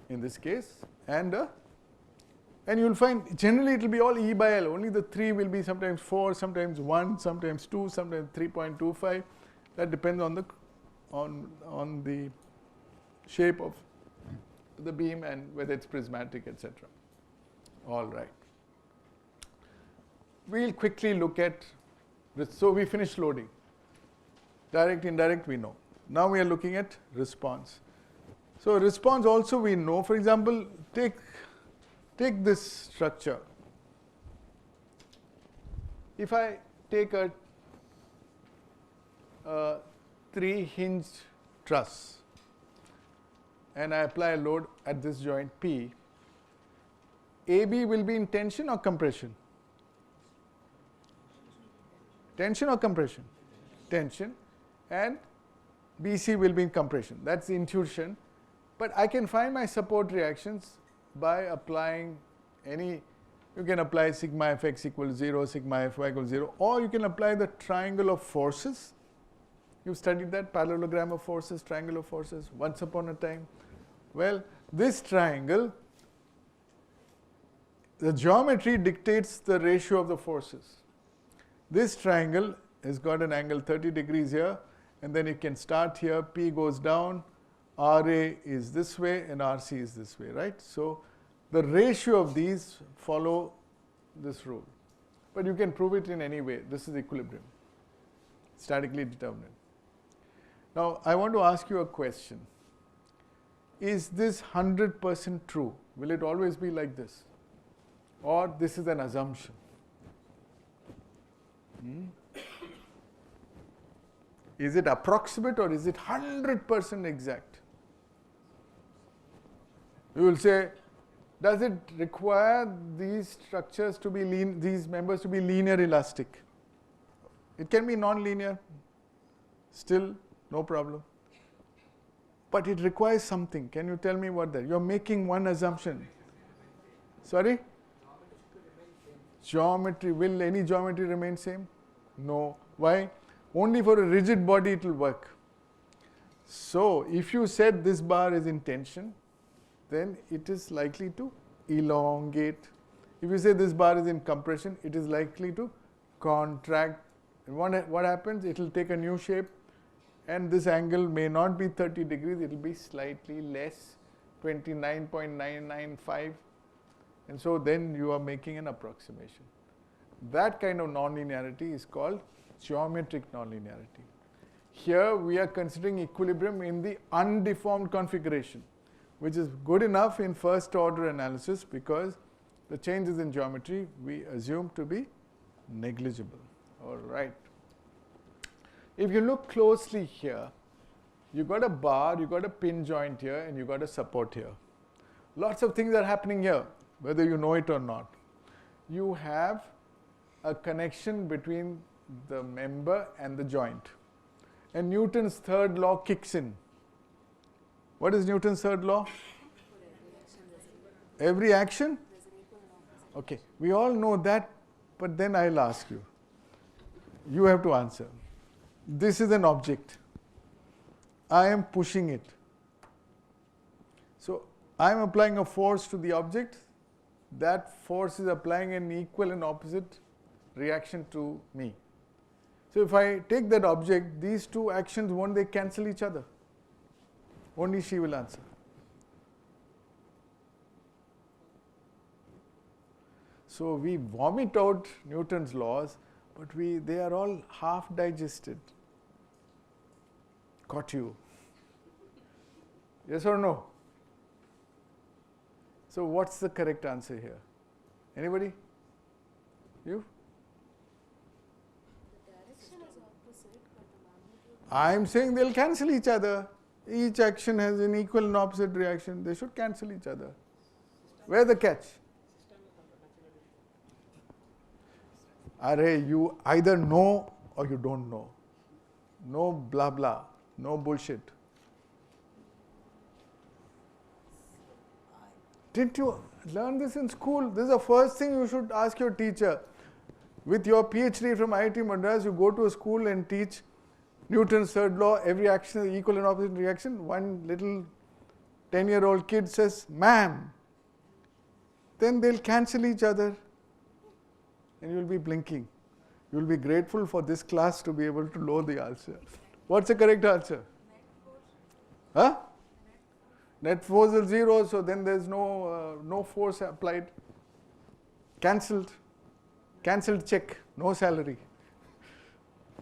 in this case, and you will find generally it will be all E by L. Only the 3 will be sometimes 4, sometimes 1, sometimes 2, sometimes 3.25. That depends on the shape of the beam and whether it's prismatic, etc. All right. We'll quickly look at, so we finished loading. Direct, indirect, we know. Now we are looking at response. So response also we know. For example, take this structure. If I take a 3-hinged truss and I apply a load at this joint P, AB will be in tension or compression? Tension or compression? Tension. And BC will be in compression. That's the intuition. But I can find my support reactions by applying any, you can apply sigma fx equals 0, sigma fy equals 0, or you can apply the triangle of forces. You've studied that, parallelogram of forces, triangle of forces, once upon a time. Well, this triangle, the geometry dictates the ratio of the forces. This triangle has got an angle 30 degrees here, and then it can start here, P goes down, RA is this way and RC is this way, right? So the ratio of these follow this rule. But you can prove it in any way. This is equilibrium, statically determined. Now I want to ask you a question. Is this 100% true? Will it always be like this? Or this is an assumption? Is it approximate or is it 100% exact? You will say, does it require these structures to be these members to be linear elastic? It can be non-linear, still no problem. But it requires something. Can you tell me what that? You're making one assumption. Sorry? Geometry. Will any geometry remain same? No. Why? Only for a rigid body it will work. So if you said this bar is in tension, then it is likely to elongate. If you say this bar is in compression, it is likely to contract And what happens? It will take a new shape, and this angle may not be 30 degrees, it will be slightly less, 29.995, and so then you are making an approximation. That kind of nonlinearity is called geometric nonlinearity. Here we are considering equilibrium in the undeformed configuration, which is good enough in first order analysis because the changes in geometry we assume to be negligible. All right. If you look closely here, you got a bar, you got a pin joint here, and you got a support here. Lots of things are happening here, whether you know it or not. You have a connection between the member and the joint. And Newton's third law kicks in. What is Newton's third law? Every action? Okay, we all know that, but then I'll ask you. You have to answer. This is an object. I am pushing it. So I am applying a force to the object. That force is applying an equal and opposite reaction to me. So if I take that object, these two actions, won't they cancel each other? Only she will answer. So we vomit out Newton's laws, but they are all half digested. Caught you. Yes or no? So what's the correct answer here? Anybody? You? The direction is opposite, but the magnitude. I'm saying they'll cancel each other. Each action has an equal and opposite reaction. They should cancel each other. Where's the catch? Arey, you either know or you don't know. No blah blah. No bullshit. Didn't you learn this in school? This is the first thing you should ask your teacher. With your PhD from IIT Madras, you go to a school and teach Newton's third law, every action is equal and opposite reaction. One little 10-year-old kid says, ma'am. Then they'll cancel each other and you'll be blinking. You'll be grateful for this class to be able to know the answer. What's the correct answer? Huh? Net force is 0, so then there's no force applied. Cancelled. Cancelled check. No salary.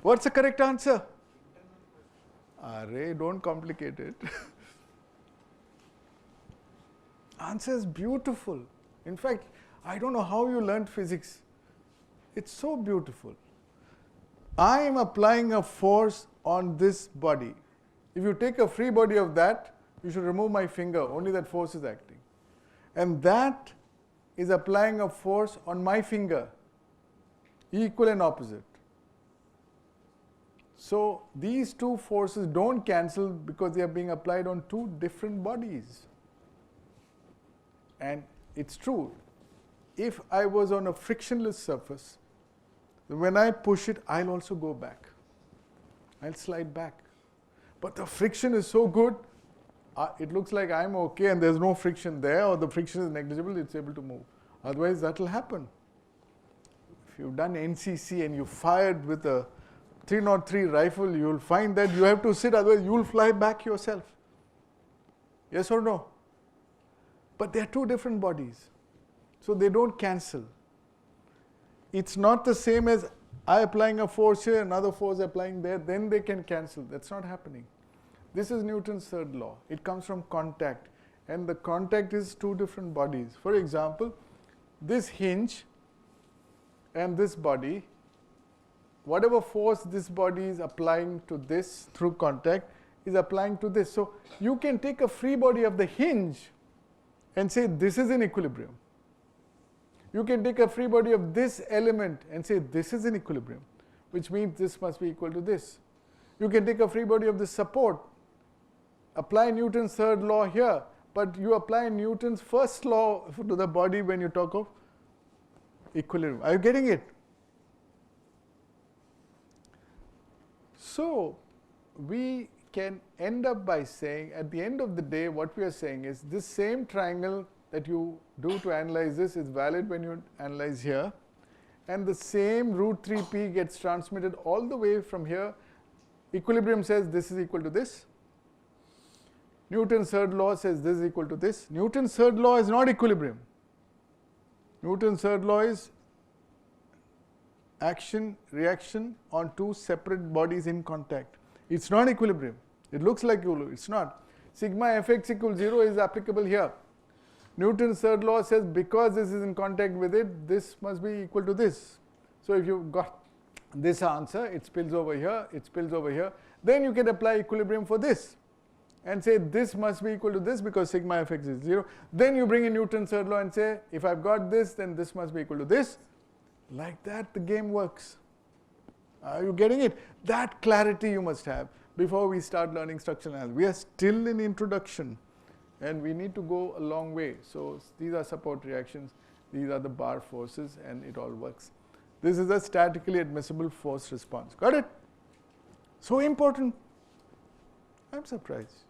What's the correct answer? Arey, don't complicate it. Answer is beautiful. In fact, I don't know how you learned physics. It's so beautiful. I am applying a force on this body. If you take a free body of that, you should remove my finger, only that force is acting. And that is applying a force on my finger, equal and opposite. So these two forces don't cancel because they are being applied on two different bodies. And it's true. If I was on a frictionless surface, when I push it, I'll also go back. I'll slide back. But the friction is so good, it looks like I'm okay and there's no friction there, or the friction is negligible, it's able to move. Otherwise, that will happen. If you've done NCC and you fired with a 303 rifle, you'll find that you have to sit, otherwise you'll fly back yourself. Yes or no? But they're two different bodies. So they don't cancel. It's not the same as I applying a force here, another force applying there, then they can cancel. That's not happening. This is Newton's third law. It comes from contact. And the contact is two different bodies. For example, this hinge and this body, whatever force this body is applying to this through contact is applying to this. So you can take a free body of the hinge and say this is in equilibrium. You can take a free body of this element and say this is in equilibrium, which means this must be equal to this. You can take a free body of the support, apply Newton's third law here, but you apply Newton's first law to the body when you talk of equilibrium. Are you getting it? So we can end up by saying, at the end of the day, what we are saying is this same triangle that you do to analyze this is valid when you analyze here, and the same root 3p gets transmitted all the way from here. Equilibrium says this is equal to this. Newton's third law says this is equal to this. Newton's third law is not equilibrium. Newton's third law is action, reaction on two separate bodies in contact. It's not equilibrium. It looks like equilibrium. It's not. Sigma fx equals 0 is applicable here. Newton's third law says because this is in contact with it, this must be equal to this. So if you've got this answer, it spills over here, it spills over here, then you can apply equilibrium for this and say this must be equal to this because sigma fx is 0. Then you bring in Newton's third law and say if I've got this, then this must be equal to this. Like that the game works. Are you getting it? That clarity you must have before we start learning structural analysis. We are still in introduction and we need to go a long way. So these are support reactions, these are the bar forces, and it all works. This is a statically admissible force response. Got it? So important. I'm surprised.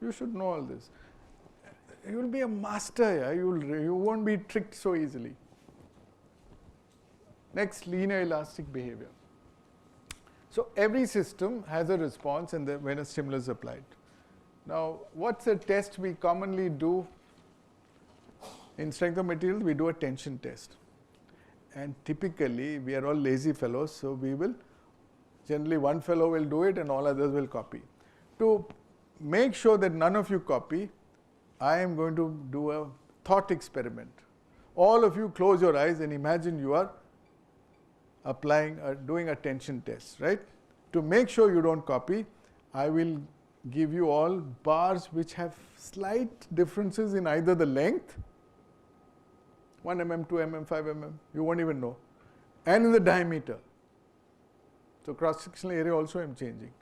You should know all this. You will be a master here. You won't be tricked so easily. Next, linear elastic behavior. So every system has a response and when a stimulus is applied. Now, what's a test we commonly do in strength of materials? We do a tension test. And typically, we are all lazy fellows, so we will, generally one fellow will do it and all others will copy. To make sure that none of you copy, I am going to do a thought experiment. All of you close your eyes and imagine you are doing a tension test, right? To make sure you don't copy, I will give you all bars which have slight differences in either the length, 1 mm, 2 mm, 5 mm, you won't even know, and in the diameter. So cross-sectional area also I'm changing.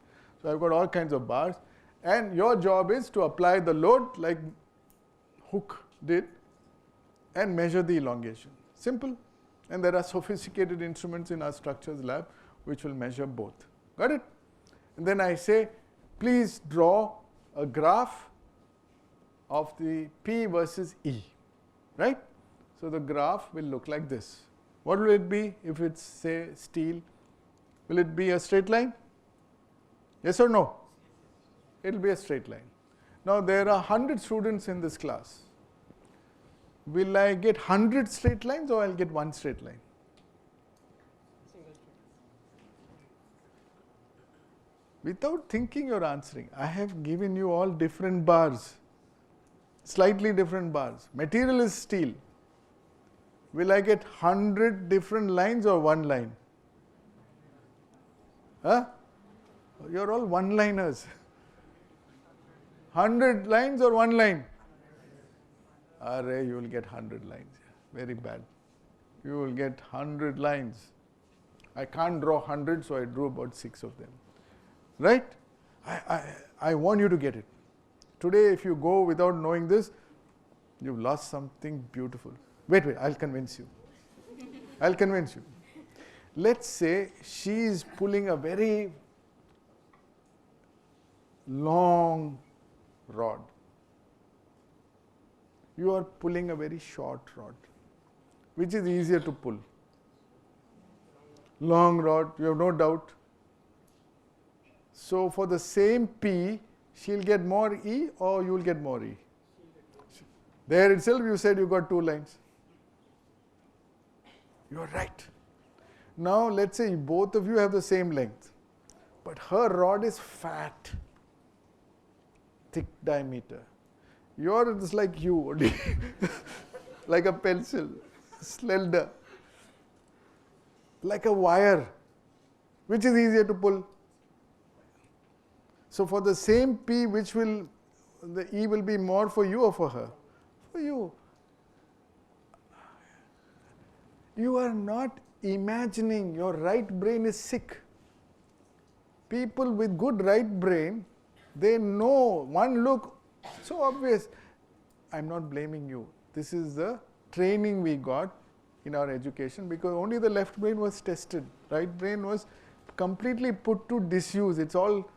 So I've got all kinds of bars, and your job is to apply the load like Hooke did and measure the elongation. Simple. And there are sophisticated instruments in our structures lab which will measure both. Got it? And then I say, please draw a graph of the P versus E, right? So the graph will look like this. What will it be if it's, say, steel? Will it be a straight line? Yes or no? It will be a straight line. Now there are 100 students in this class. Will I get 100 straight lines or I'll get one straight line? Without thinking you're answering. I have given you all different bars, slightly different bars. Material is steel. Will I get 100 different lines or one line? Huh? You're all one-liners. 100 lines or one line? Array, you will get 100 lines. Very bad. You will get 100 lines. I can't draw 100, so I drew about 6 of them. Right? I want you to get it. Today, if you go without knowing this, you've lost something beautiful. Wait, I'll convince you. I'll convince you. Let's say she is pulling a very long rod. You are pulling a very short rod. Which is easier to pull? Long rod, you have no doubt. So for the same P, she'll get more E or you'll get more E? There itself you said you got 2 lines. You're right. Now let's say both of you have the same length, but her rod is fat, thick diameter. Yours is like you only, like a pencil, slender, like a wire. Which is easier to pull? So for the same P, which will, the E will be more for you or for her? For you. You are not imagining, your right brain is sick. People with good right brain, they know, one look, so obvious. I'm not blaming you. This is the training we got in our education because only the left brain was tested. Right brain was completely put to disuse. It's all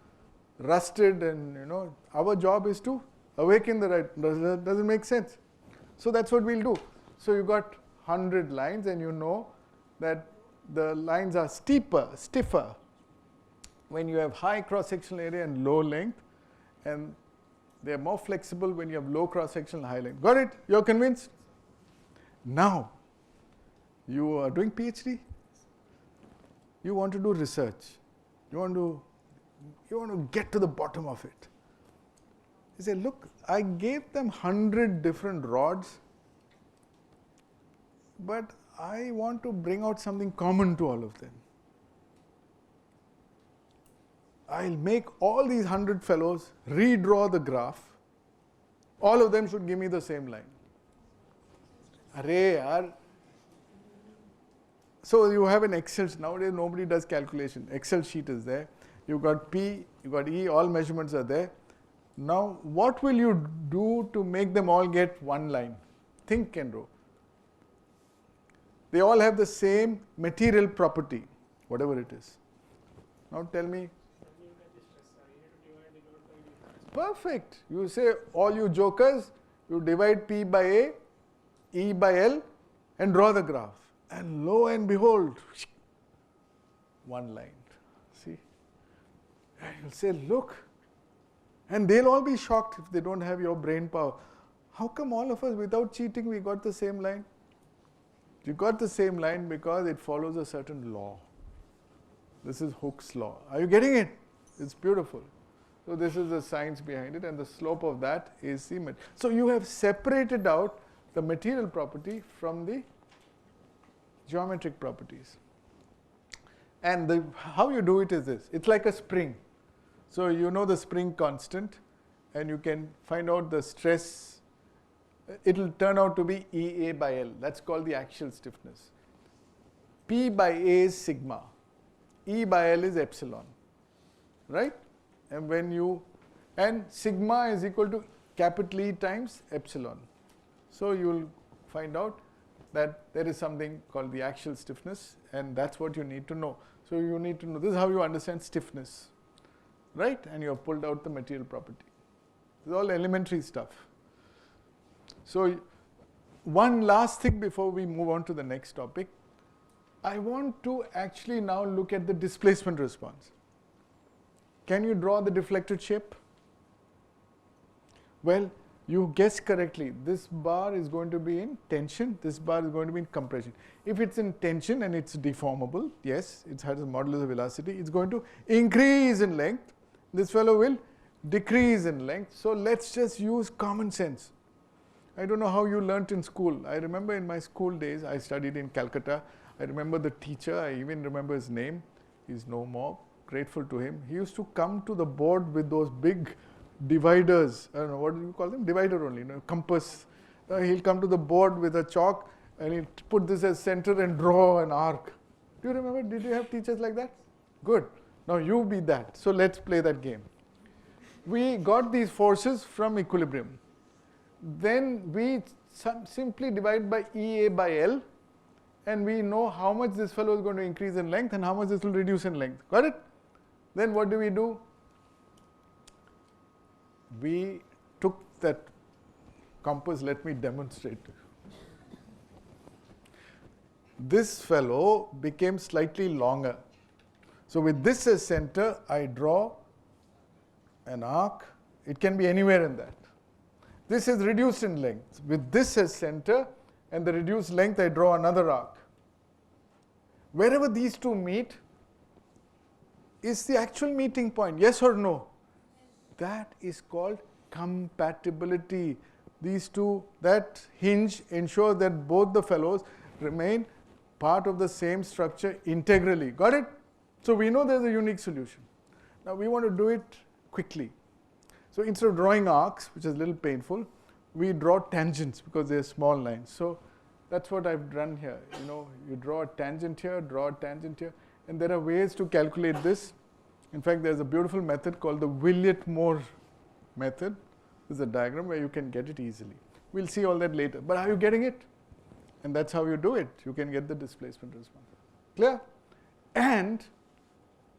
rusted and our job is to awaken the right. Doesn't make sense. So that's what we'll do. So you got 100 lines and you know that the lines are stiffer when you have high cross-sectional area and low length, and they are more flexible when you have low cross-sectional and high length. Got it? You're convinced? Now, you are doing PhD. You want to do research. You want to get to the bottom of it. You say, look, I gave them 100 different rods, but I want to bring out something common to all of them. I'll make all these 100 fellows redraw the graph. All of them should give me the same line. Arey yaar. So you have an Excel, nowadays nobody does calculation. Excel sheet is there. You got P, you got E, all measurements are there. Now what will you do to make them all get one line? Think, Kenro. They all have the same material property, whatever it is. Now tell me. Perfect. You say, all you jokers, you divide P by A, E by L, and draw the graph. And lo and behold, one line. See? And you'll say, look. And they'll all be shocked if they don't have your brain power. How come all of us, without cheating, we got the same line? You got the same line because it follows a certain law. This is Hooke's law. Are you getting it? It's beautiful. So this is the science behind it, and the slope of that is the material. So you have separated out the material property from the geometric properties. And how you do it is this. It's like a spring. So you know the spring constant, and you can find out the stress. It will turn out to be EA by L. That's called the axial stiffness. P by A is sigma. E by L is epsilon. Right? And sigma is equal to capital E times epsilon. So you will find out that there is something called the axial stiffness, and that's what you need to know. So you need to know, this is how you understand stiffness, right? And you have pulled out the material property. This is all elementary stuff. So one last thing before we move on to the next topic. I want to actually now look at the displacement response. Can you draw the deflected shape? Well, you guessed correctly. This bar is going to be in tension. This bar is going to be in compression. If it's in tension and it's deformable, yes, it has a modulus of velocity. It's going to increase in length. This fellow will decrease in length. So let's just use common sense. I don't know how you learnt in school. I remember in my school days, I studied in Calcutta. I remember the teacher. I even remember his name. He's no more. Grateful to him. He used to come to the board with those big dividers. I don't know, what do you call them? Divider only, compass. He'll come to the board with a chalk and he'll put this as center and draw an arc. Do you remember? Did you have teachers like that? Good. Now you be that. So let's play that game. We got these forces from equilibrium. Then we simply divide by EA by L, and we know how much this fellow is going to increase in length and how much this will reduce in length. Got it? Then what do? We took that compass, let me demonstrate. This fellow became slightly longer. So with this as center, I draw an arc. It can be anywhere in that. This is reduced in length. With this as center and the reduced length, I draw another arc. Wherever these two meet is the actual meeting point, yes or no? That is called compatibility. These two, that hinge, ensure that both the fellows remain part of the same structure integrally. Got it? So we know there's a unique solution. Now we want to do it quickly. So instead of drawing arcs, which is a little painful, we draw tangents because they're small lines. So that's what I've done here. You draw a tangent here, draw a tangent here, and there are ways to calculate this. In fact, there's a beautiful method called the Willett-Moore method. This is a diagram where you can get it easily. We'll see all that later. But are you getting it? And that's how you do it. You can get the displacement response. Clear? And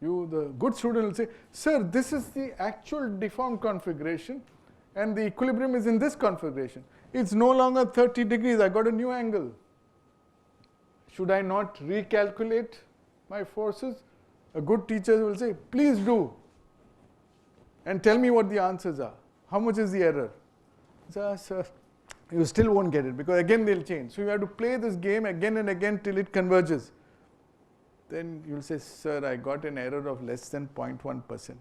the good student will say, sir, this is the actual deformed configuration and the equilibrium is in this configuration. It's no longer 30 degrees. I got a new angle. Should I not recalculate my forces? A good teacher will say, please do, and tell me what the answers are. How much is the error? So, sir, you still won't get it because again they'll change. So you have to play this game again and again till it converges. Then you'll say, sir, I got an error of less than 0.1%.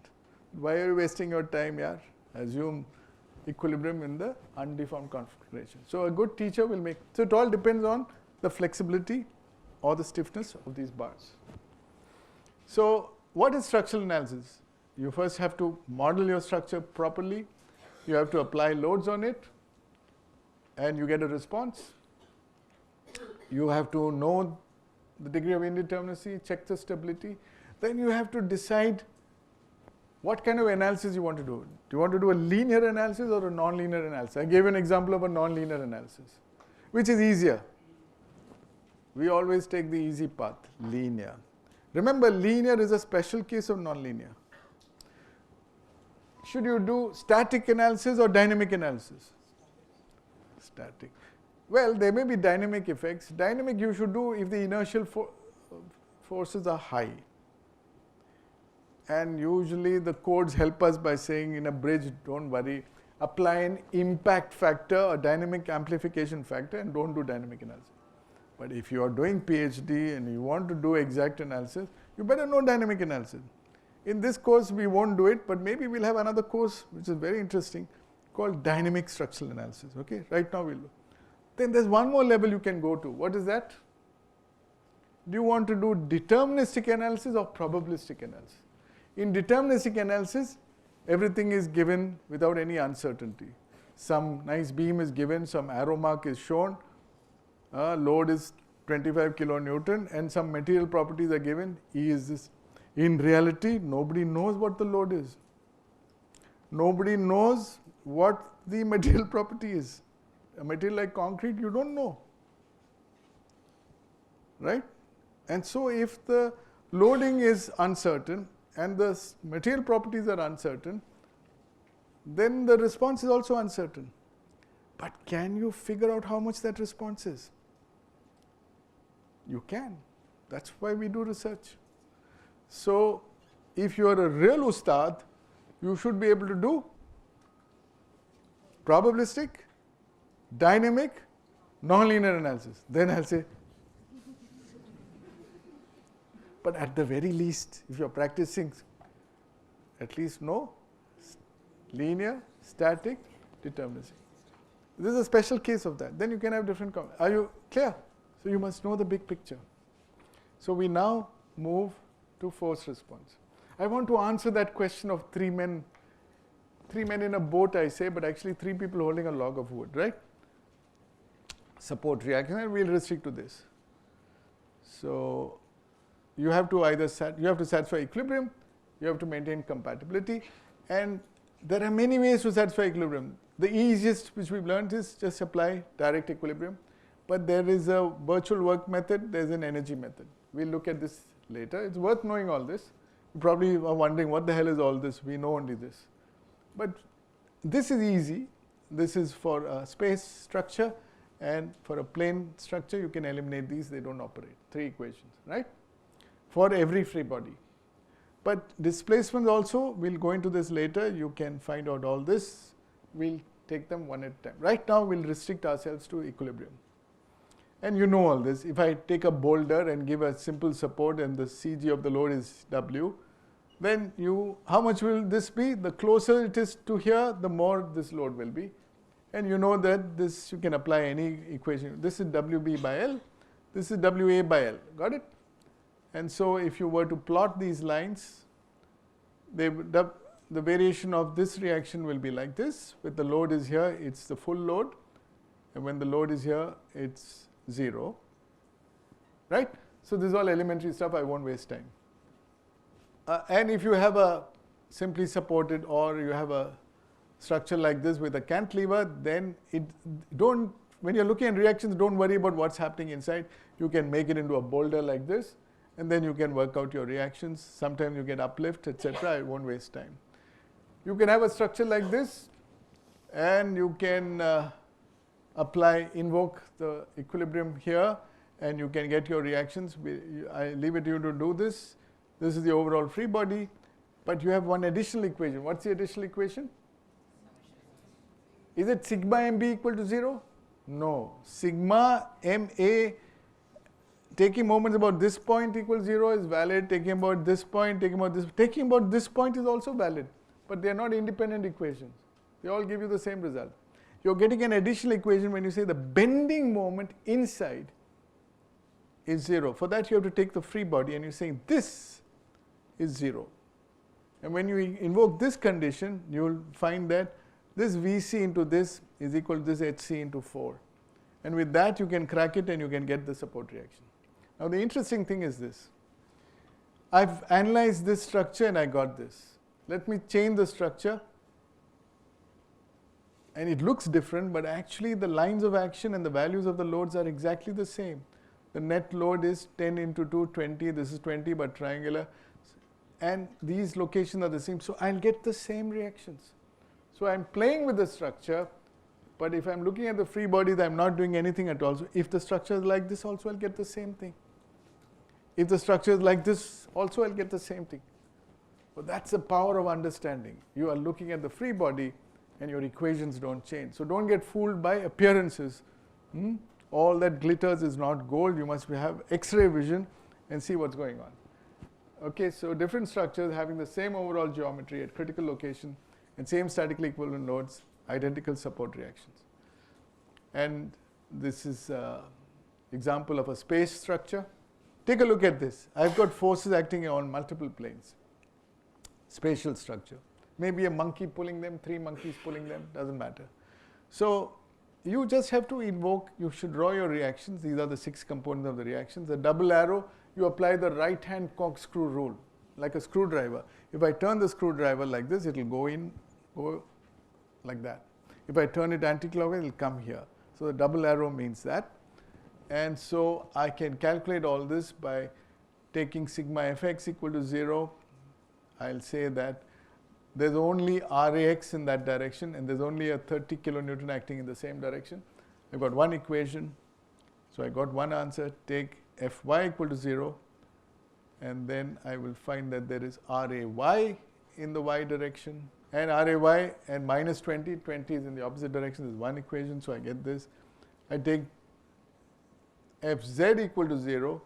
Why are you wasting your time, yaar? Assume equilibrium in the undeformed configuration. So a good teacher will make, so it all depends on the flexibility or the stiffness of these bars. So what is structural analysis? You first have to model your structure properly. You have to apply loads on it and you get a response. You have to know the degree of indeterminacy, check the stability. Then you have to decide what kind of analysis you want to do. Do you want to do a linear analysis or a non-linear analysis? I gave an example of a non-linear analysis. Which is easier? We always take the easy path, linear. Remember, linear is a special case of non-linear. Should you do static analysis or dynamic analysis? Static. Well, there may be dynamic effects. Dynamic you should do if the inertial forces are high. And usually the codes help us by saying in a bridge, don't worry, apply an impact factor or dynamic amplification factor and don't do dynamic analysis. But if you are doing PhD and you want to do exact analysis, you better know dynamic analysis. In this course we won't do it, but maybe we'll have another course which is very interesting called dynamic structural analysis. Okay, right now we'll do. Then there's one more level you can go to. What is that? Do you want to do deterministic analysis or probabilistic analysis? In deterministic analysis, everything is given without any uncertainty. Some nice beam is given, some arrow mark is shown, load is 25 kilonewton and some material properties are given, E is this. In reality, nobody knows what the load is. Nobody knows what the material property is. A material like concrete, you don't know. Right? And so if the loading is uncertain and the material properties are uncertain, then the response is also uncertain. But can you figure out how much that response is? You can. That's why we do research. So if you are a real ustad, you should be able to do probabilistic, dynamic, non-linear analysis. Then I'll say, but at the very least, if you're practicing, at least know linear, static, deterministic. This is a special case of that. Then you can have different comments. Are you clear? So you must know the big picture. So we now move to force response. I want to answer that question of three men in a boat, I say, but actually three people holding a log of wood, right? Support reaction, and we'll restrict to this. So you have to either satisfy equilibrium, you have to maintain compatibility, and there are many ways to satisfy equilibrium. The easiest which we've learned is just apply direct equilibrium, but there is a virtual work method, there's an energy method. We'll look at this later. It's worth knowing all this. You probably are wondering what the hell is all this, we know only this. But this is easy. This is for a space structure, and for a plane structure you can eliminate these, they don't operate. 3 equations, right? For every free body. But displacements also, we'll go into this later, you can find out all this. We'll take them one at a time. Right now we'll restrict ourselves to equilibrium. And you know all this. If I take a boulder and give a simple support and the CG of the load is W, then how much will this be? The closer it is to here, the more this load will be. And you know that this, you can apply any equation. This is WB by L, this is WA by L. Got it? And so if you were to plot these lines, the variation of this reaction will be like this. When the load is here, it's the full load. And when the load is here, it's 0. Right? So this is all elementary stuff, I won't waste time. And if you have a simply supported or you have a structure like this with a cantilever, then when you're looking at reactions, don't worry about what's happening inside. You can make it into a boulder like this, and then you can work out your reactions. Sometimes you get uplift, etc. I won't waste time. You can have a structure like this, and you can invoke the equilibrium here, and you can get your reactions. I leave it to you to do this. This is the overall free body, but you have one additional equation. What's the additional equation? Is it sigma mb equal to 0? No. Sigma ma, taking moments about this point equals 0 is valid. Taking about this point, taking about this point is also valid. But they are not independent equations. They all give you the same result. You're getting an additional equation when you say the bending moment inside is 0. For that you have to take the free body and you're saying this is 0. And when you invoke this condition, you will find that this Vc into this is equal to this Hc into 4. And with that you can crack it and you can get the support reaction. Now the interesting thing is this. I've analyzed this structure and I got this. Let me change the structure. And it looks different, but actually the lines of action and the values of the loads are exactly the same. The net load is 10 into 2, 20. This is 20 but triangular. And these locations are the same. So I'll get the same reactions. So I'm playing with the structure, but if I'm looking at the free bodies, I'm not doing anything at all. So if the structure is like this also, I'll get the same thing. If the structure is like this also, I'll get the same thing. But that's the power of understanding. You are looking at the free body and your equations don't change. So don't get fooled by appearances. All that glitters is not gold. You must have X-ray vision and see what's going on. Okay, so different structures having the same overall geometry at critical location and same statically equivalent loads, identical support reactions. And this is an example of a space structure. Take a look at this. I've got forces acting on multiple planes. Spatial structure. Maybe a monkey pulling them, 3 monkeys pulling them, doesn't matter. So you just have to invoke, you should draw your reactions. These are the 6 components of the reactions. The double arrow, you apply the right hand corkscrew rule, like a screwdriver. If I turn the screwdriver like this, it will go like that. If I turn it anti-clockwise, it will come here. So the double arrow means that. And so I can calculate all this by taking sigma fx equal to 0. I'll say that there's only Rax in that direction and there's only a 30 kilonewton acting in the same direction. I've got one equation. So I got one answer. Take Fy equal to 0 and then I will find that there is Ray in the y direction and Ray and minus 20. 20 is in the opposite direction. There's one equation, so I get this. I take Fz equal to 0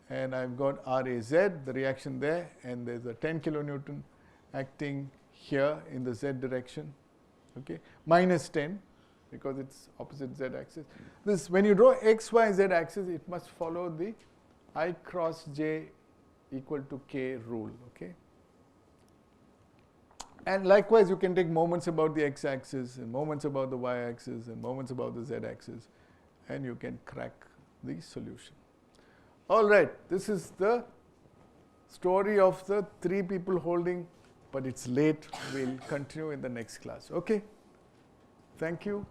and I've got Raz, the reaction there, and there's a 10 kilonewton acting here in the z direction, okay, minus 10 because it's opposite z axis. This, when you draw x, y, z axis, it must follow the I cross j equal to k rule, okay. And likewise, you can take moments about the x axis and moments about the y axis and moments about the z axis, and you can crack the solution. All right, this is the story of the 3 people holding, but it's late. We'll continue in the next class. Okay? Thank you.